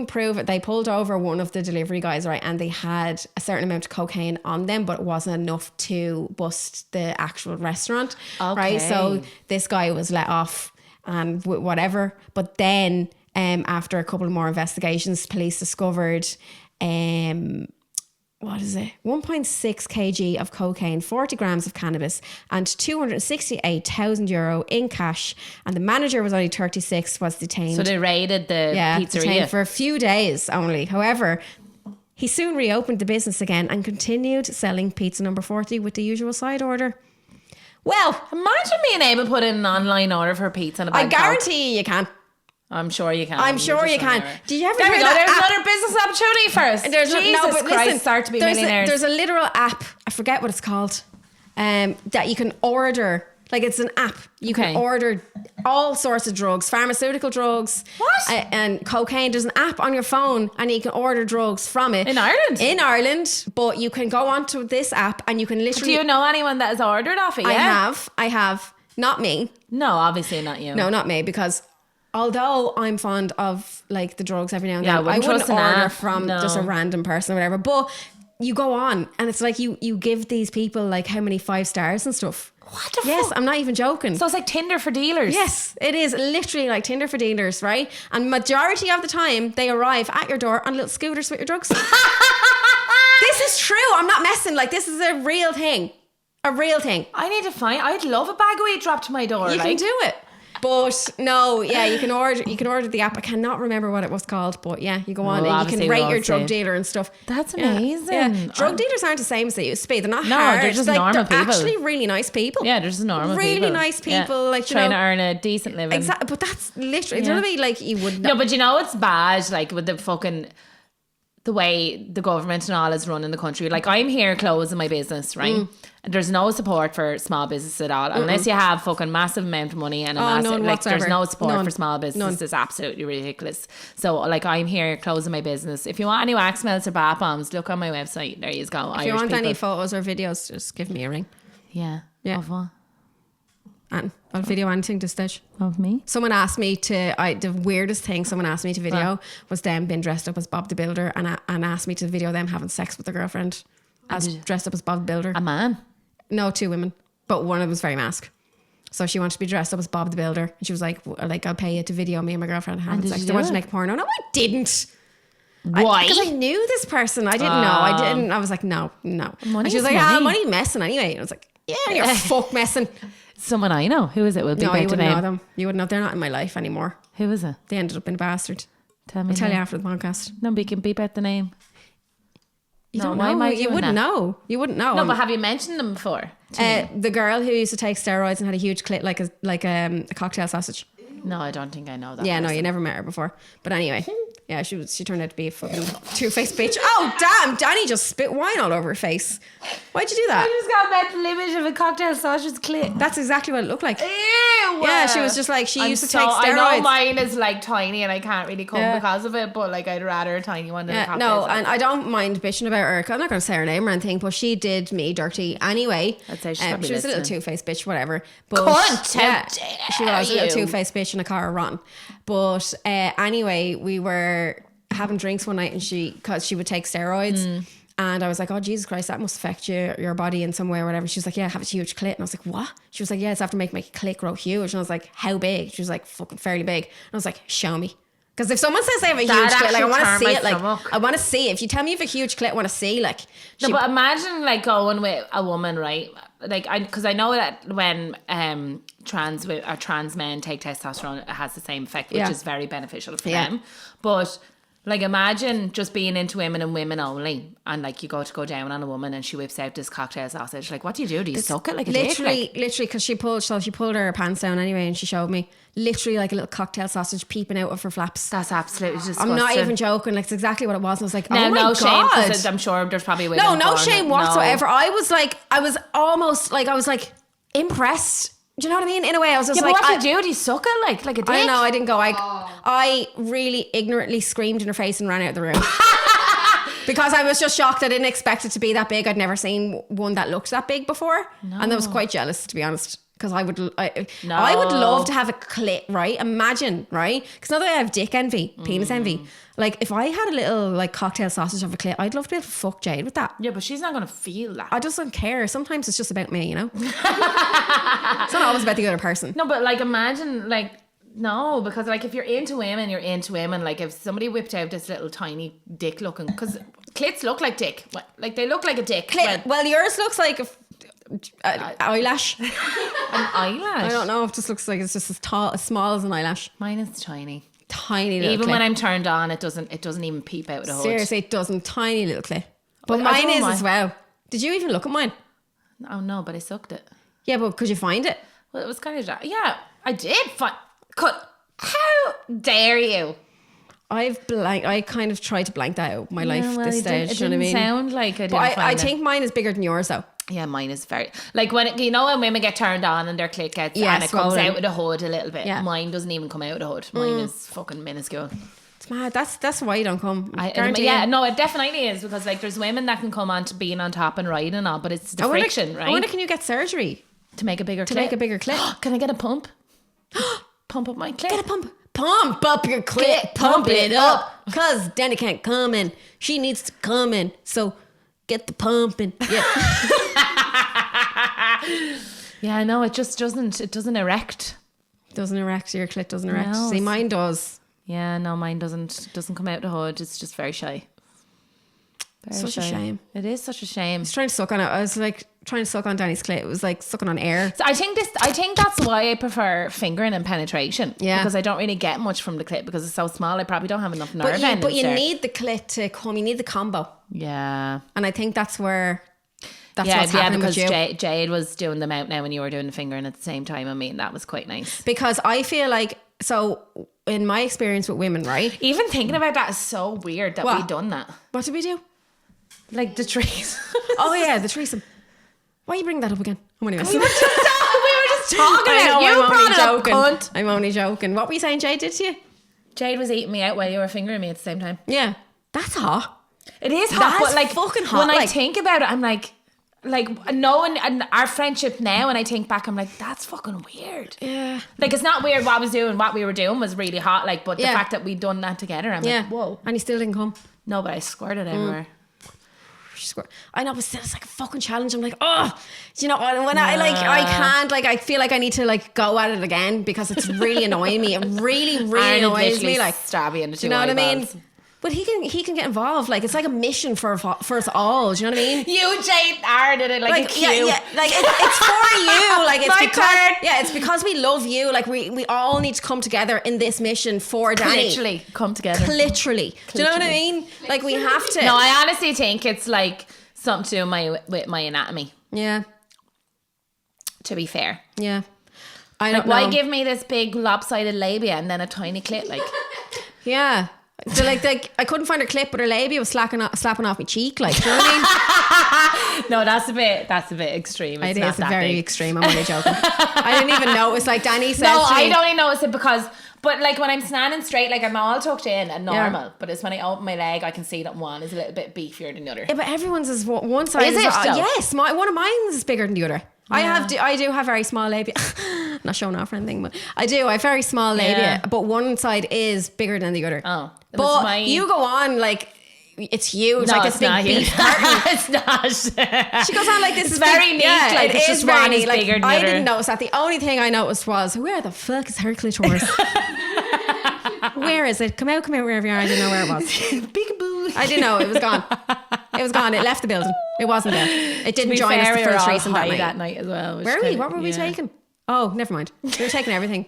prove it. They pulled over one of the delivery guys, right, and they had a certain amount of cocaine on them, but it wasn't enough to bust the actual restaurant, right? So this guy was let off and whatever. But then, after a couple of more investigations, police discovered, 1.6 kg of cocaine, 40 grams of cannabis, and €268,000 in cash. And the manager was only 36, was detained. So they raided the pizzeria detained for a few days only. However, he soon reopened the business again and continued selling pizza number 40 with the usual side order. Well, imagine being able to put in an online order for pizza and a bag I guarantee you can. I'm sure you can. I'm sure you can. Did you ever there hear we go. that There's app? another business opportunity for us. Jesus Christ, start to be millionaires. There's a literal app, I forget what it's called, that you can order Like it's an app. You Okay. can order all sorts of drugs, pharmaceutical drugs. What? And cocaine. There's an app on your phone and you can order drugs from it. In Ireland? In Ireland. But you can go onto this app and you can literally... Do you know anyone that has ordered off it? I Yeah? have. Not me. No, obviously not you. No, not me, because although I'm fond of like the drugs every now and then, Yeah, I I wouldn't wouldn't trust an order app. from No. just a random person or whatever. But you go on and it's like you give these people like how many 5 stars and stuff. What the Yes, fuck? I'm not even joking. So it's like Tinder for dealers. Yes, it is literally like Tinder for dealers, right? And majority of the time they arrive at your door on little scooters with your drugs. This is true. I'm not messing. Like this is a real thing. A real thing. I need to find. I'd love a bag of weed dropped to my door. You like. can do it. But no, yeah, you can order the app. I cannot remember what it was called, but yeah, you go on Well, and you obviously can rate we'll your drug see. dealer and stuff. That's Yeah, amazing. Yeah. Drug dealers aren't the same as they used to be. They're not No, hard. they're just like, normal they're people. actually really nice people. Yeah, they're just normal really people. nice people. Yeah. Like you trying know, to earn a decent living. exactly. But that's literally. Do you know what I mean? Like you would. No, but you know it's bad. Like with the way the government and all is running the country. Like I'm here closing my business, right? And there's no support for small business at all, unless you have fucking massive amount of money and a massive, none like there's whatsoever. no support None. for small business. None. It's absolutely ridiculous. So like I'm here closing my business. If you want any wax melts or bath bombs, look on my website. There you go. If you want any photos or videos, just give me a ring. yeah, Yeah. of what? And I'll video anything to stage. Of me? Someone asked me the weirdest thing someone asked me to video was them being dressed up as Bob the Builder and asked me to video them having sex with their girlfriend dressed up as Bob the Builder. A man. No, 2 women, but one of them was very masked. So she wanted to be dressed up as Bob the Builder. And she was like, I'll pay you to video me and my girlfriend having did sex. you They do wanted it? to make porno. No, I didn't. Why? Because I knew this person. I didn't know. I didn't. I was like, no. And she Money's was like, money. money messing anyway. And I was like, yeah, you're fuck messing. Someone I know. Who is it? We'll be No, back you to wouldn't know name. them. You wouldn't know. They're not in my life anymore. Who is it? They ended up being a bastard. Tell me. I'll tell you name. after the podcast. No, we can beep out the name. You No, don't why know. am I You doing wouldn't that? know. You wouldn't know. No, but have you mentioned them before? to me? The girl who used to take steroids and had a huge clit like a cocktail sausage. No, I don't think I know that. Yeah, no, person. you never met her before. But anyway, yeah, she turned out to be a fucking two-faced bitch. Oh, damn, Danny just spit wine all over her face. Why'd you do that? I just got a mental image of a cocktail sausage clit. That's exactly what it looked like. Ew! Yeah, she was just like, she used to take I know steroids. mine is like tiny and I can't really come Yeah. because of it, but like I'd rather a tiny one than a Yeah, cocktail no, sausage. and I don't mind bitching about her. I'm not going to say her name or anything, but she did me dirty anyway. I'd say she's probably she was a little listening. two-faced bitch, whatever. But Cunt, how yeah, dare she was a little you. two-faced bitch in a car run. But anyway, we were having drinks one night, and because she would take steroids. And I was like, oh, Jesus Christ, that must affect your body in some way or whatever. She was like, yeah, I have a huge clit. And I was like, what? She was like, yeah, it's after making my clit grow huge. And I was like, how big? She was like, fucking fairly big. And I was like, show me. Because if someone says they have a That huge clit, like I actually want to turned see my it. Like stomach. I want to see it. If you tell me you have a huge clit, I want to see. Like, No, but imagine like going with a woman, right? Like, because I know that when trans men take testosterone, it has the same effect, which Yeah. is very beneficial for Yeah. them. But like, imagine just being into women and women only, and like you go down on a woman and she whips out this cocktail sausage. Like, what do? Do you suck it like a dick? Like, literally, because she pulled her pants down anyway, and she showed me literally like a little cocktail sausage peeping out of her flaps. that's absolutely disgusting. I'm not even joking. Like, it's exactly what it was. And I was like, oh Now, my no shame, God. because I'm sure there's probably women. No, no born shame that- whatsoever. No. I was almost like, I was like impressed. Do you know what I mean? In a way, I was just Yeah, like, but what do you do? Do you suck it like a dick? I don't know. I didn't go. I really ignorantly screamed in her face and ran out of the room. Because I was just shocked. I didn't expect it to be that big. I'd never seen one that looked that big before. And I was quite jealous, to be honest. Because I would love to have a clit, right? Imagine, right? Because now that I have dick envy, penis envy, like if I had a little like cocktail sausage of a clit, I'd love to be able to fuck Jade with that. Yeah, but she's not going to feel that. I just don't care. Sometimes it's just about me, you know? It's not always about the other person. No, but like imagine like no, because like if you're into women, you're into women. Like if somebody whipped out this little tiny dick looking, because clits look like dick, like they look like a dick. Clit, well, yours looks like an eyelash. An eyelash. I don't know if this looks like it's just as small as an eyelash. Mine is tiny. Tiny little Even clit. when I'm turned on, it doesn't even peep out the hood. Seriously, it doesn't. Tiny little clit. But Well, I mine don't is mind. as well. Did you even look at mine? Oh no, but I sucked it. Yeah, but could you find it? Well, it was kind of yeah. I did. How dare you? I kind of tried to blank that out my life Yeah, well, this it stage. It do you know didn't what I mean? sound like I didn't But I find it. think mine is bigger than yours though. Yeah, mine is very like when when women get turned on and their clit gets and it comes out of the hood a little bit. Yeah. Mine doesn't even come out of the hood. Mine is fucking minuscule. It's mad. That's why you don't come. No, it definitely is because like there's women that can come on to being on top and riding on, but it's the friction, right? I wonder, can you get surgery to make a bigger clit? To make a bigger clit? Can I get a pump? Pump up my clit. Get a pump. Pump up your clit. Pump it up. Cause Danni can't come in. She needs to come in. So get the pumping. Yeah. Yeah, no, it just doesn't. It doesn't erect. Doesn't erect. Your clit doesn't erect. No, see, mine does. Yeah, no, mine doesn't come out the hood. It's just very shy. Such a shame. It is such a shame. I was trying to suck on it. I was like trying to suck on Danny's clit. It was like sucking on air. So I think that's why I prefer fingering and penetration. Yeah. Because I don't really get much from the clit because it's so small. I probably don't have enough nerve endings. But you need the clit to come. You need the combo. Yeah. And I think that's where what's happening because with you. Jade was doing them out now when you were doing the fingering at the same time. I mean, that was quite nice. Because I feel like, so in my experience with women, right? Even thinking about that is so weird that we done that. What did we do? Like the trees. Oh yeah, the threesome. Why are you bringing that up again? We were just talking about you brought it up, cunt. I'm only joking. What were you saying Jade did to you? Jade was eating me out while you were fingering me at the same time. Yeah. That's hot. It is hot, but like fucking hot. When I think about it, I'm like knowing and our friendship now, and I think back, I'm like, that's fucking weird. Yeah. Like it's not weird what we were doing was really hot, like, but the fact that we'd done that together, I'm like, whoa. And he still didn't come. No, but I squirted everywhere. I know, but still it's like a fucking challenge. I'm like, oh, you know, when I can't, like, I feel like I need to like go at it again because it's really annoying me. It really, really annoys me. Like, stab you in the two you know what I mean? eyeballs. But he can get involved. Like, it's like a mission for us all. Do you know what I mean? You, Jade, did it like a cue. Yeah. Like it's for you. Like it's My turn. it's because we love you. Like we all need to come together in this mission for Danny. Literally come together. Literally. Do you know what I mean? Like we have to. No, I honestly think it's like something to do with my anatomy. Yeah. To be fair. Yeah. I don't know. Why give me this big lopsided labia and then a tiny clit? Like. Yeah. So like I couldn't find her clip, but her labia was slapping off my cheek. Like, do you know what I mean? No, that's a bit extreme. It is very extreme. I'm only joking. I didn't even notice. Like Danny says, I don't even notice it but like when I'm standing straight, like I'm all tucked in and normal. Yeah. But it's when I open my leg, I can see that one is a little bit beefier than the other. Yeah, but everyone's is one side. Is it? Yes, one of mine is bigger than the other. Yeah. I do have very small labia. Not showing off or anything, but I have very small labia. But one side is bigger than the other. Oh, but you go on like it's huge. No, like it's not huge. It's not. She goes on like this. It's very neat. Yeah, like it's just one is bigger than the other. I didn't notice that. The only thing I noticed was, where the fuck is her clitoris? Where is it? Come out wherever you are. I didn't know where it was. Big boo. I didn't know. It was gone. It was gone. It left the building. It wasn't there. It didn't join us the first threesome that night as well. Where were we? What were we taking? Oh, never mind. We were taking everything.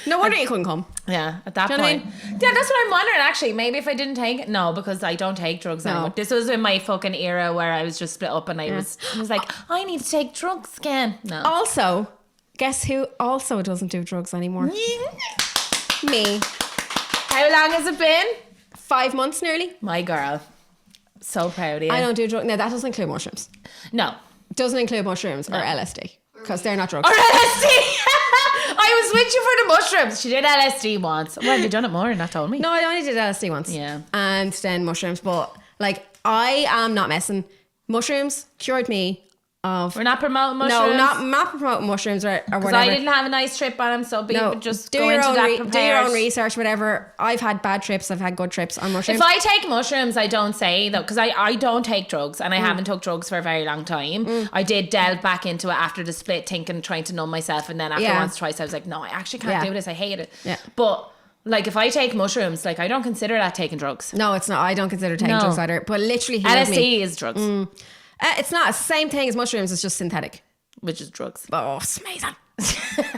No wonder you couldn't come. Yeah, at that point. I mean? Yeah, that's what I'm wondering actually. Maybe if I didn't take it. No, because I don't take drugs anymore. This was in my fucking era where I was just split up and I was like, I need to take drugs again. No. Also, guess who also doesn't do drugs anymore? Me. How long has it been? 5 months nearly. My girl. So proud of you. I don't do drugs. No, that doesn't include mushrooms. No. Doesn't include mushrooms or LSD. Because they're not drugs. Or LSD! I was with you for the mushrooms. She did LSD once. Well, you done it more and not told me. No, I only did LSD once. Yeah. And then mushrooms. But like, I am not messing. Mushrooms cured me of... We're not promoting mushrooms? No, not promoting mushrooms or whatever. Because I didn't have a nice trip on them, so just go into that prepared. Do your own research, whatever. I've had bad trips. I've had good trips on mushrooms. If I take mushrooms, I don't say, though, because I don't take drugs, and I haven't took drugs for a very long time. I did delve back into it after the split, trying to numb myself, and then after once or twice, I was like, no, I actually can't do this. I hate it. Yeah. But... like if I take mushrooms, like I don't consider that taking drugs. No, it's not. I don't consider taking drugs either. But literally, LSD is drugs. It's not. It's the same thing as mushrooms. It's just synthetic, which is drugs. Oh, it's amazing,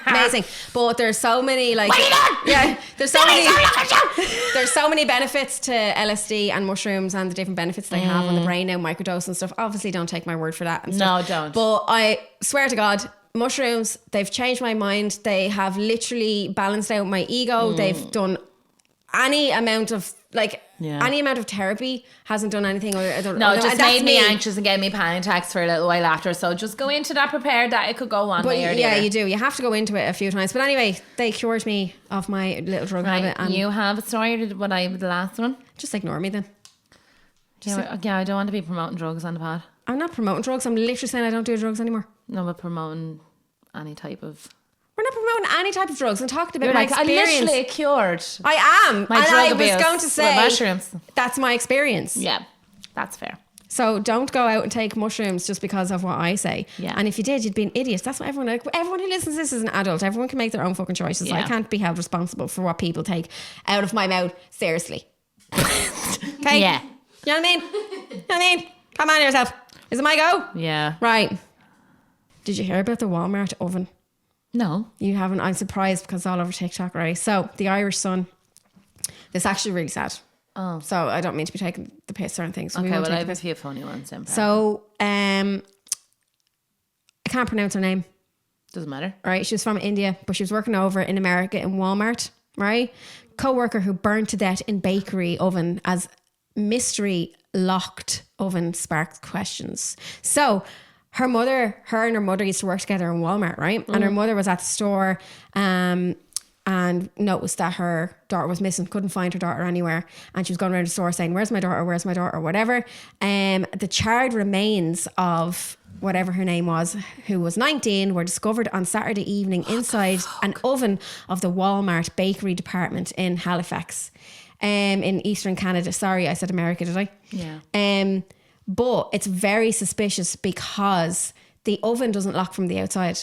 amazing. But there's so many like there's so many benefits to LSD and mushrooms and the different benefits they have on the brain now, microdose and stuff. Obviously, don't take my word for that. And stuff. No, don't. But I swear to God. Mushrooms, they've changed my mind. They have literally balanced out my ego. They've done any amount of therapy hasn't done anything. I don't No, know. it just made me anxious and gave me panic attacks for a little while after. So just go into that prepared that it could go one way or the other. You do. You have to go into it a few times. But anyway, they cured me of my little drug habit. And you have a story, or did what I with the last one? just ignore me then. Yeah, I don't want to be promoting drugs on the pod. I'm not promoting drugs. I'm literally saying I don't do drugs anymore. No, but promoting any type of... We're not promoting any type of drugs. I'm talking about You're my like, experience. I'm literally cured. I am. My and drug I abuse was going to with say mushrooms. that's my experience. Yeah, that's fair. So don't go out and take mushrooms just because of what I say. Yeah. And if you did, you'd be an idiot. That's what everyone who listens to this is an adult. Everyone can make their own fucking choices. Yeah. I can't be held responsible for what people take out of my mouth. Seriously. Okay? Yeah. You know what I mean? You know what I mean? Come on yourself. Is it my go? Yeah. Right. Did you hear about the Walmart oven? No. You haven't? I'm surprised because it's all over TikTok, right? So the Irish Sun. This is actually really sad. Oh. So I don't mean to be taking the piss or anything. So Okay, we won't well, take I the have a piss. few funny ones then. So I can't pronounce her name. Doesn't matter. Right? She was from India, but she was working over in America in Walmart, right? Co-worker who burned to death in bakery oven as mystery locked oven sparked questions. So her and her mother used to work together in Walmart, right? And her mother was at the store and noticed that her daughter was missing, couldn't find her daughter anywhere. And she was going around the store saying, where's my daughter, whatever. The charred remains of whatever her name was, who was 19, were discovered on Saturday evening inside an oven of the Walmart bakery department in Halifax, in Eastern Canada. Sorry, I said America, did I? Yeah. But it's very suspicious because the oven doesn't lock from the outside.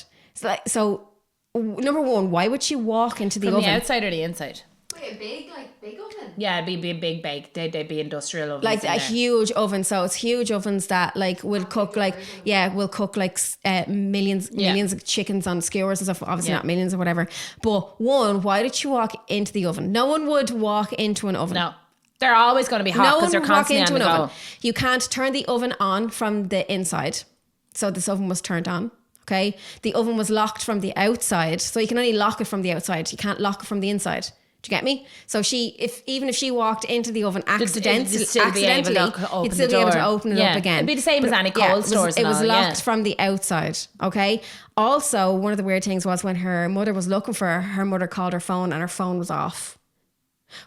So number one, why would she walk into the From oven? the outside or the inside? Wait, a big oven? Yeah, it'd be a big bake. They'd be industrial ovens. Like in a there. huge oven. So it's huge ovens that will cook millions of chickens on skewers and stuff. Obviously not millions or whatever. But one, why did she walk into the oven? No one would walk into an oven. No. They're always going to be hot because they're constantly on the go. oven. You can't turn the oven on from the inside. So this oven was turned on. Okay. The oven was locked from the outside. So you can only lock it from the outside. You can't lock it from the inside. Do you get me? So even if she walked into the oven accidentally, you'd still be able to open it up again. It'd be the same as any cold stores. It was locked from the outside. Okay. Also, one of the weird things was when her mother was looking for her mother called her phone and her phone was off.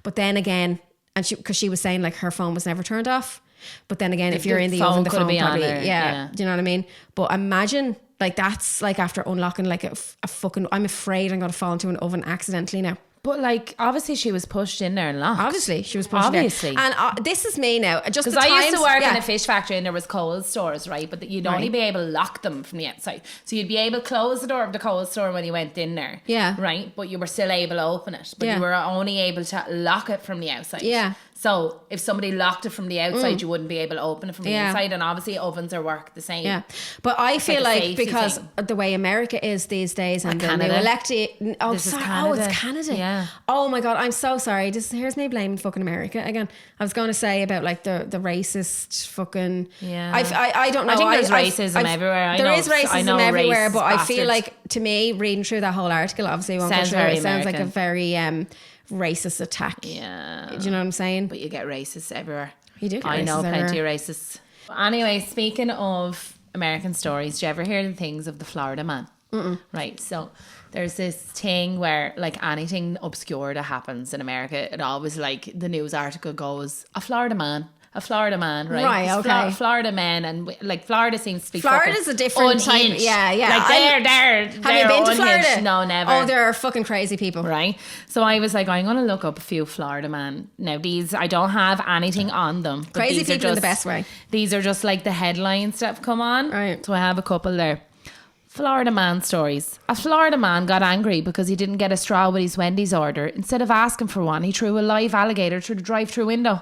But then again, because she was saying like her phone was never turned off. But then again, if you're in the oven, the phone probably, yeah. Do you know what I mean? But imagine like that's like after unlocking like a fucking, I'm afraid I'm going to fall into an oven accidentally now. But like, obviously she was pushed in there and locked. Obviously she was pushed in there. And this is me now. Just because I used to work in a fish factory and there was cold stores, right? But you'd only be able to lock them from the outside. So you'd be able to close the door of the cold store when you went in there. Yeah. Right? But you were still able to open it. But you were only able to lock it from the outside. Yeah. So if somebody locked it from the outside, you wouldn't be able to open it from the inside. And obviously ovens are work the same. Yeah. But I feel like because the way America is these days and the new elected... it's Canada. Yeah. Oh my God, I'm so sorry. Here's me blaming fucking America again. I was going to say about like the racist fucking... Yeah. I don't know. I think there's racism everywhere. There is racism everywhere, but I feel bastards. like, to me, reading through that whole article, obviously it won't go through. It sounds like a very... racist attack. Yeah. Do you know what I'm saying? But you get racists everywhere. You do get I racists know plenty everywhere. of racists. Anyway, speaking of American stories, do you ever hear the things of the Florida man? Right, so there's this thing where like anything obscure that happens in America, it always like the news article goes, a Florida man, right? Right, okay. Florida men, and like Florida seems to be Florida's a different type. Yeah. Like they're Have you been to unhinged. Florida? No, never. Oh, there are fucking crazy people. Right. So I was like, I'm going to look up a few Florida man. Now these, I don't have anything on them. But Crazy these are people in the best way. These are just like the headlines that have come on. Right. So I have a couple there. Florida man stories. A Florida man got angry because he didn't get a straw with his Wendy's order. Instead of asking for one, he threw a live alligator through the drive-through window.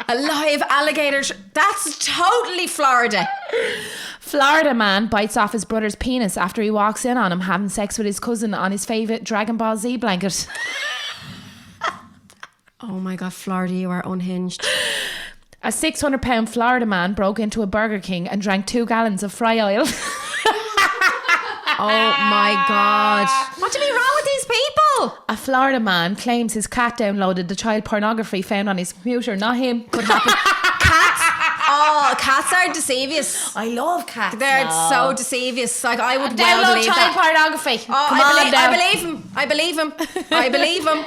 A live alligator. That's totally Florida. Florida man bites off his brother's penis after he walks in on him having sex with his cousin on his favourite Dragon Ball Z blanket. Oh my God, Florida, you are unhinged. A 600-pound Florida man broke into a Burger King and drank 2 gallons of fry oil. Oh my God. What do be wrong with these people? awful. A Florida man claims his cat downloaded the child pornography found on his computer. Not him. Could happen. Cats are deceivious. I love cats. They're so deceivious. Like, I would well Download believe child that. pornography. Oh, Come on now. I believe him.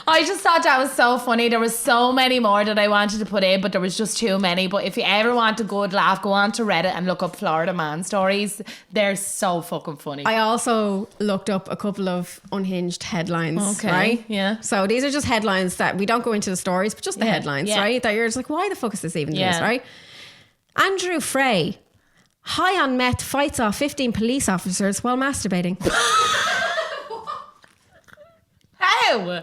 I just thought that was so funny. There was so many more that I wanted to put in, but there was just too many. But if you ever want a good laugh, go on to Reddit and look up Florida man stories. They're so fucking funny. I also looked up a couple of Unhinged headlines, right? Yeah. So these are just headlines that we don't go into the stories, but just the headlines, right? That you're just like, why the fuck is this even news, right? Andrew Frey, high on meth, fights off 15 police officers while masturbating. How?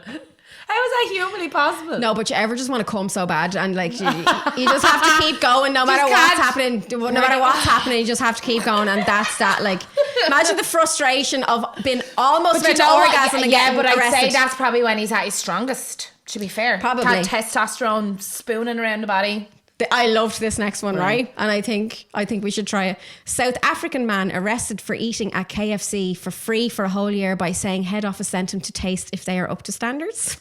How is that humanly possible? No, but you ever just want to come so bad and like you just have to keep going no matter what's happening. No matter what's happening, you just have to keep going, and that's that. Like, imagine the frustration of being almost about to orgasm and getting but I'd arrested. say that's probably when he's at his strongest. To be fair, Probably. That testosterone spooning around the body. I loved this next one, right? And I think we should try it. South African man arrested for eating at KFC for free for a whole year by saying head office sent him to taste if they are up to standards.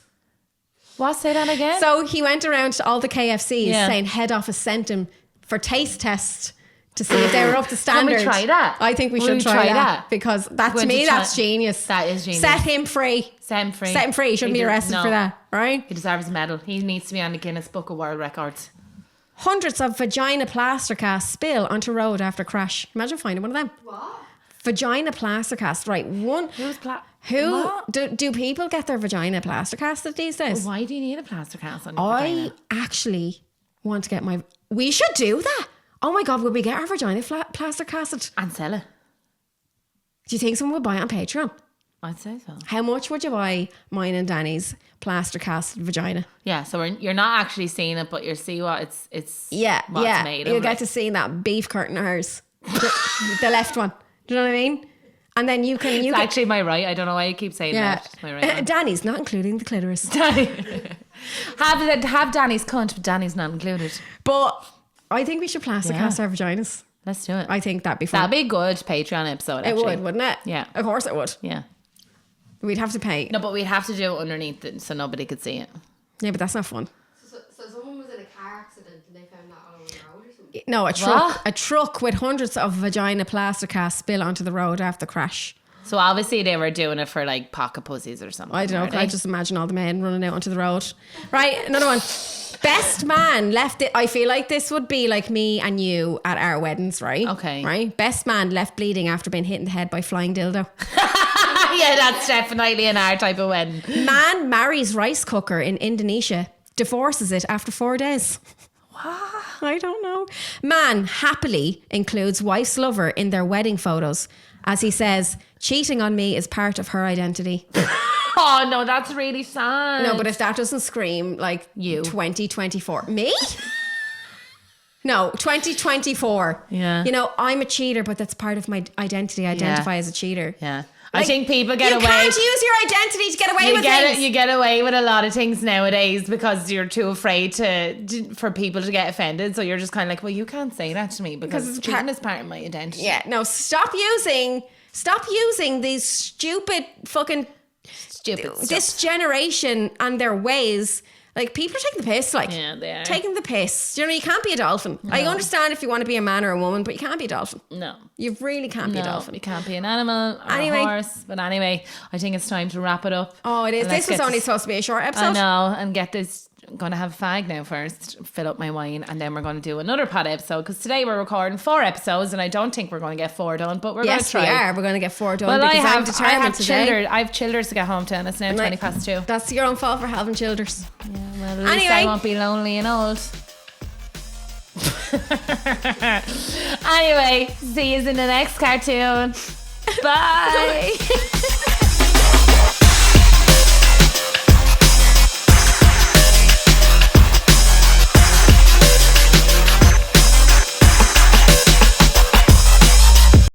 What? Say that again? So he went around to all the KFCs Yeah. saying head office sent him for taste tests to see if they were up to standards. Can we try that? I think we Will should we try try that that? because that, to Going me, to try- that's genius. That is genius. Set him free. Set him free. Set him free. He shouldn't be arrested for that, right? He deserves a medal. He needs to be on the Guinness Book of World Records. Hundreds of vagina plaster casts spill onto road after crash. Imagine finding one of them. What? Vagina plaster cast, right? Do people get their vagina plaster casted these days? Why do you need a plaster cast on your vagina? I actually want to get my. We should do that. Oh my god, would we get our vagina plaster casted? And sell it. Do you think someone would buy it on Patreon? I'd say so. How much would you buy mine and Danny's plaster casted vagina? Yeah, so you're not actually seeing it, but you'll see what it's what it's made of. You'll get to see that beef curtain of hers, the left one. Do you know what I mean? And then you can. It's actually my right. I don't know why you keep saying that. It's my right one. Danny's not including the clitoris, have Danny's cunt, but Danny's not included. but I think we should plaster cast our vaginas. Let's do it. I think that'd be fun. That'd be a good Patreon episode, actually. It would, wouldn't it? Yeah. Of course it would. Yeah. We'd have to pay. No, but we'd have to do it underneath it so nobody could see it. Yeah, but that's not fun. So someone was in a car accident and they found that all over the road or something? No, a truck with hundreds of vagina plaster casts spill onto the road after the crash. So obviously they were doing it for like pocket pussies or something. I don't know. were Can I they? just imagine all the men running out onto the road? Right, another one. Best man left it. I feel like this would be like me and you at our weddings, right? Okay. Right? Best man left bleeding after being hit in the head by flying dildo. Yeah, that's definitely an our type of wedding. Man marries rice cooker in Indonesia, divorces it after 4 days. What? I don't know. Man happily includes wife's lover in their wedding photos as he says, cheating on me is part of her identity. Oh no, that's really sad. No, but if that doesn't scream like You. 2024. Me? No, 2024. Yeah. You know, I'm a cheater, but that's part of my identity. I identify as a cheater. Yeah. Like, I think people get you away. You can't use your identity to get away with things. You get away with a lot of things nowadays because you're too afraid for people to get offended. So you're just kind of like, well, you can't say that to me because it's cheating is part of my identity. Yeah, no, stop using these stupid fucking Stupid stuff. this generation and their ways. Like, people are taking the piss, like. Yeah, they are. Taking the piss. You know, you can't be a dolphin. No. I understand if you want to be a man or a woman, but you can't be a dolphin. No. You really can't be a dolphin. You can't be an animal or Anyway. a horse. But anyway, I think it's time to wrap it up. Oh, it is. And let's This was get only this- supposed to be a short episode. I know, and get this. I'm going to have a fag now first, fill up my wine, and then we're going to do another pod episode because today we're recording 4 episodes and I don't think we're going to get 4 done, but we're going to Yes, try. we are. We're going to get 4 done Well, because I'm I determined have today. children. I have childers to get home to, and it's now 20 past 2. That's your own fault for having childers. Yeah, well, at least I Anyway. won't be lonely and old. Anyway, see you in the next cartoon. Bye.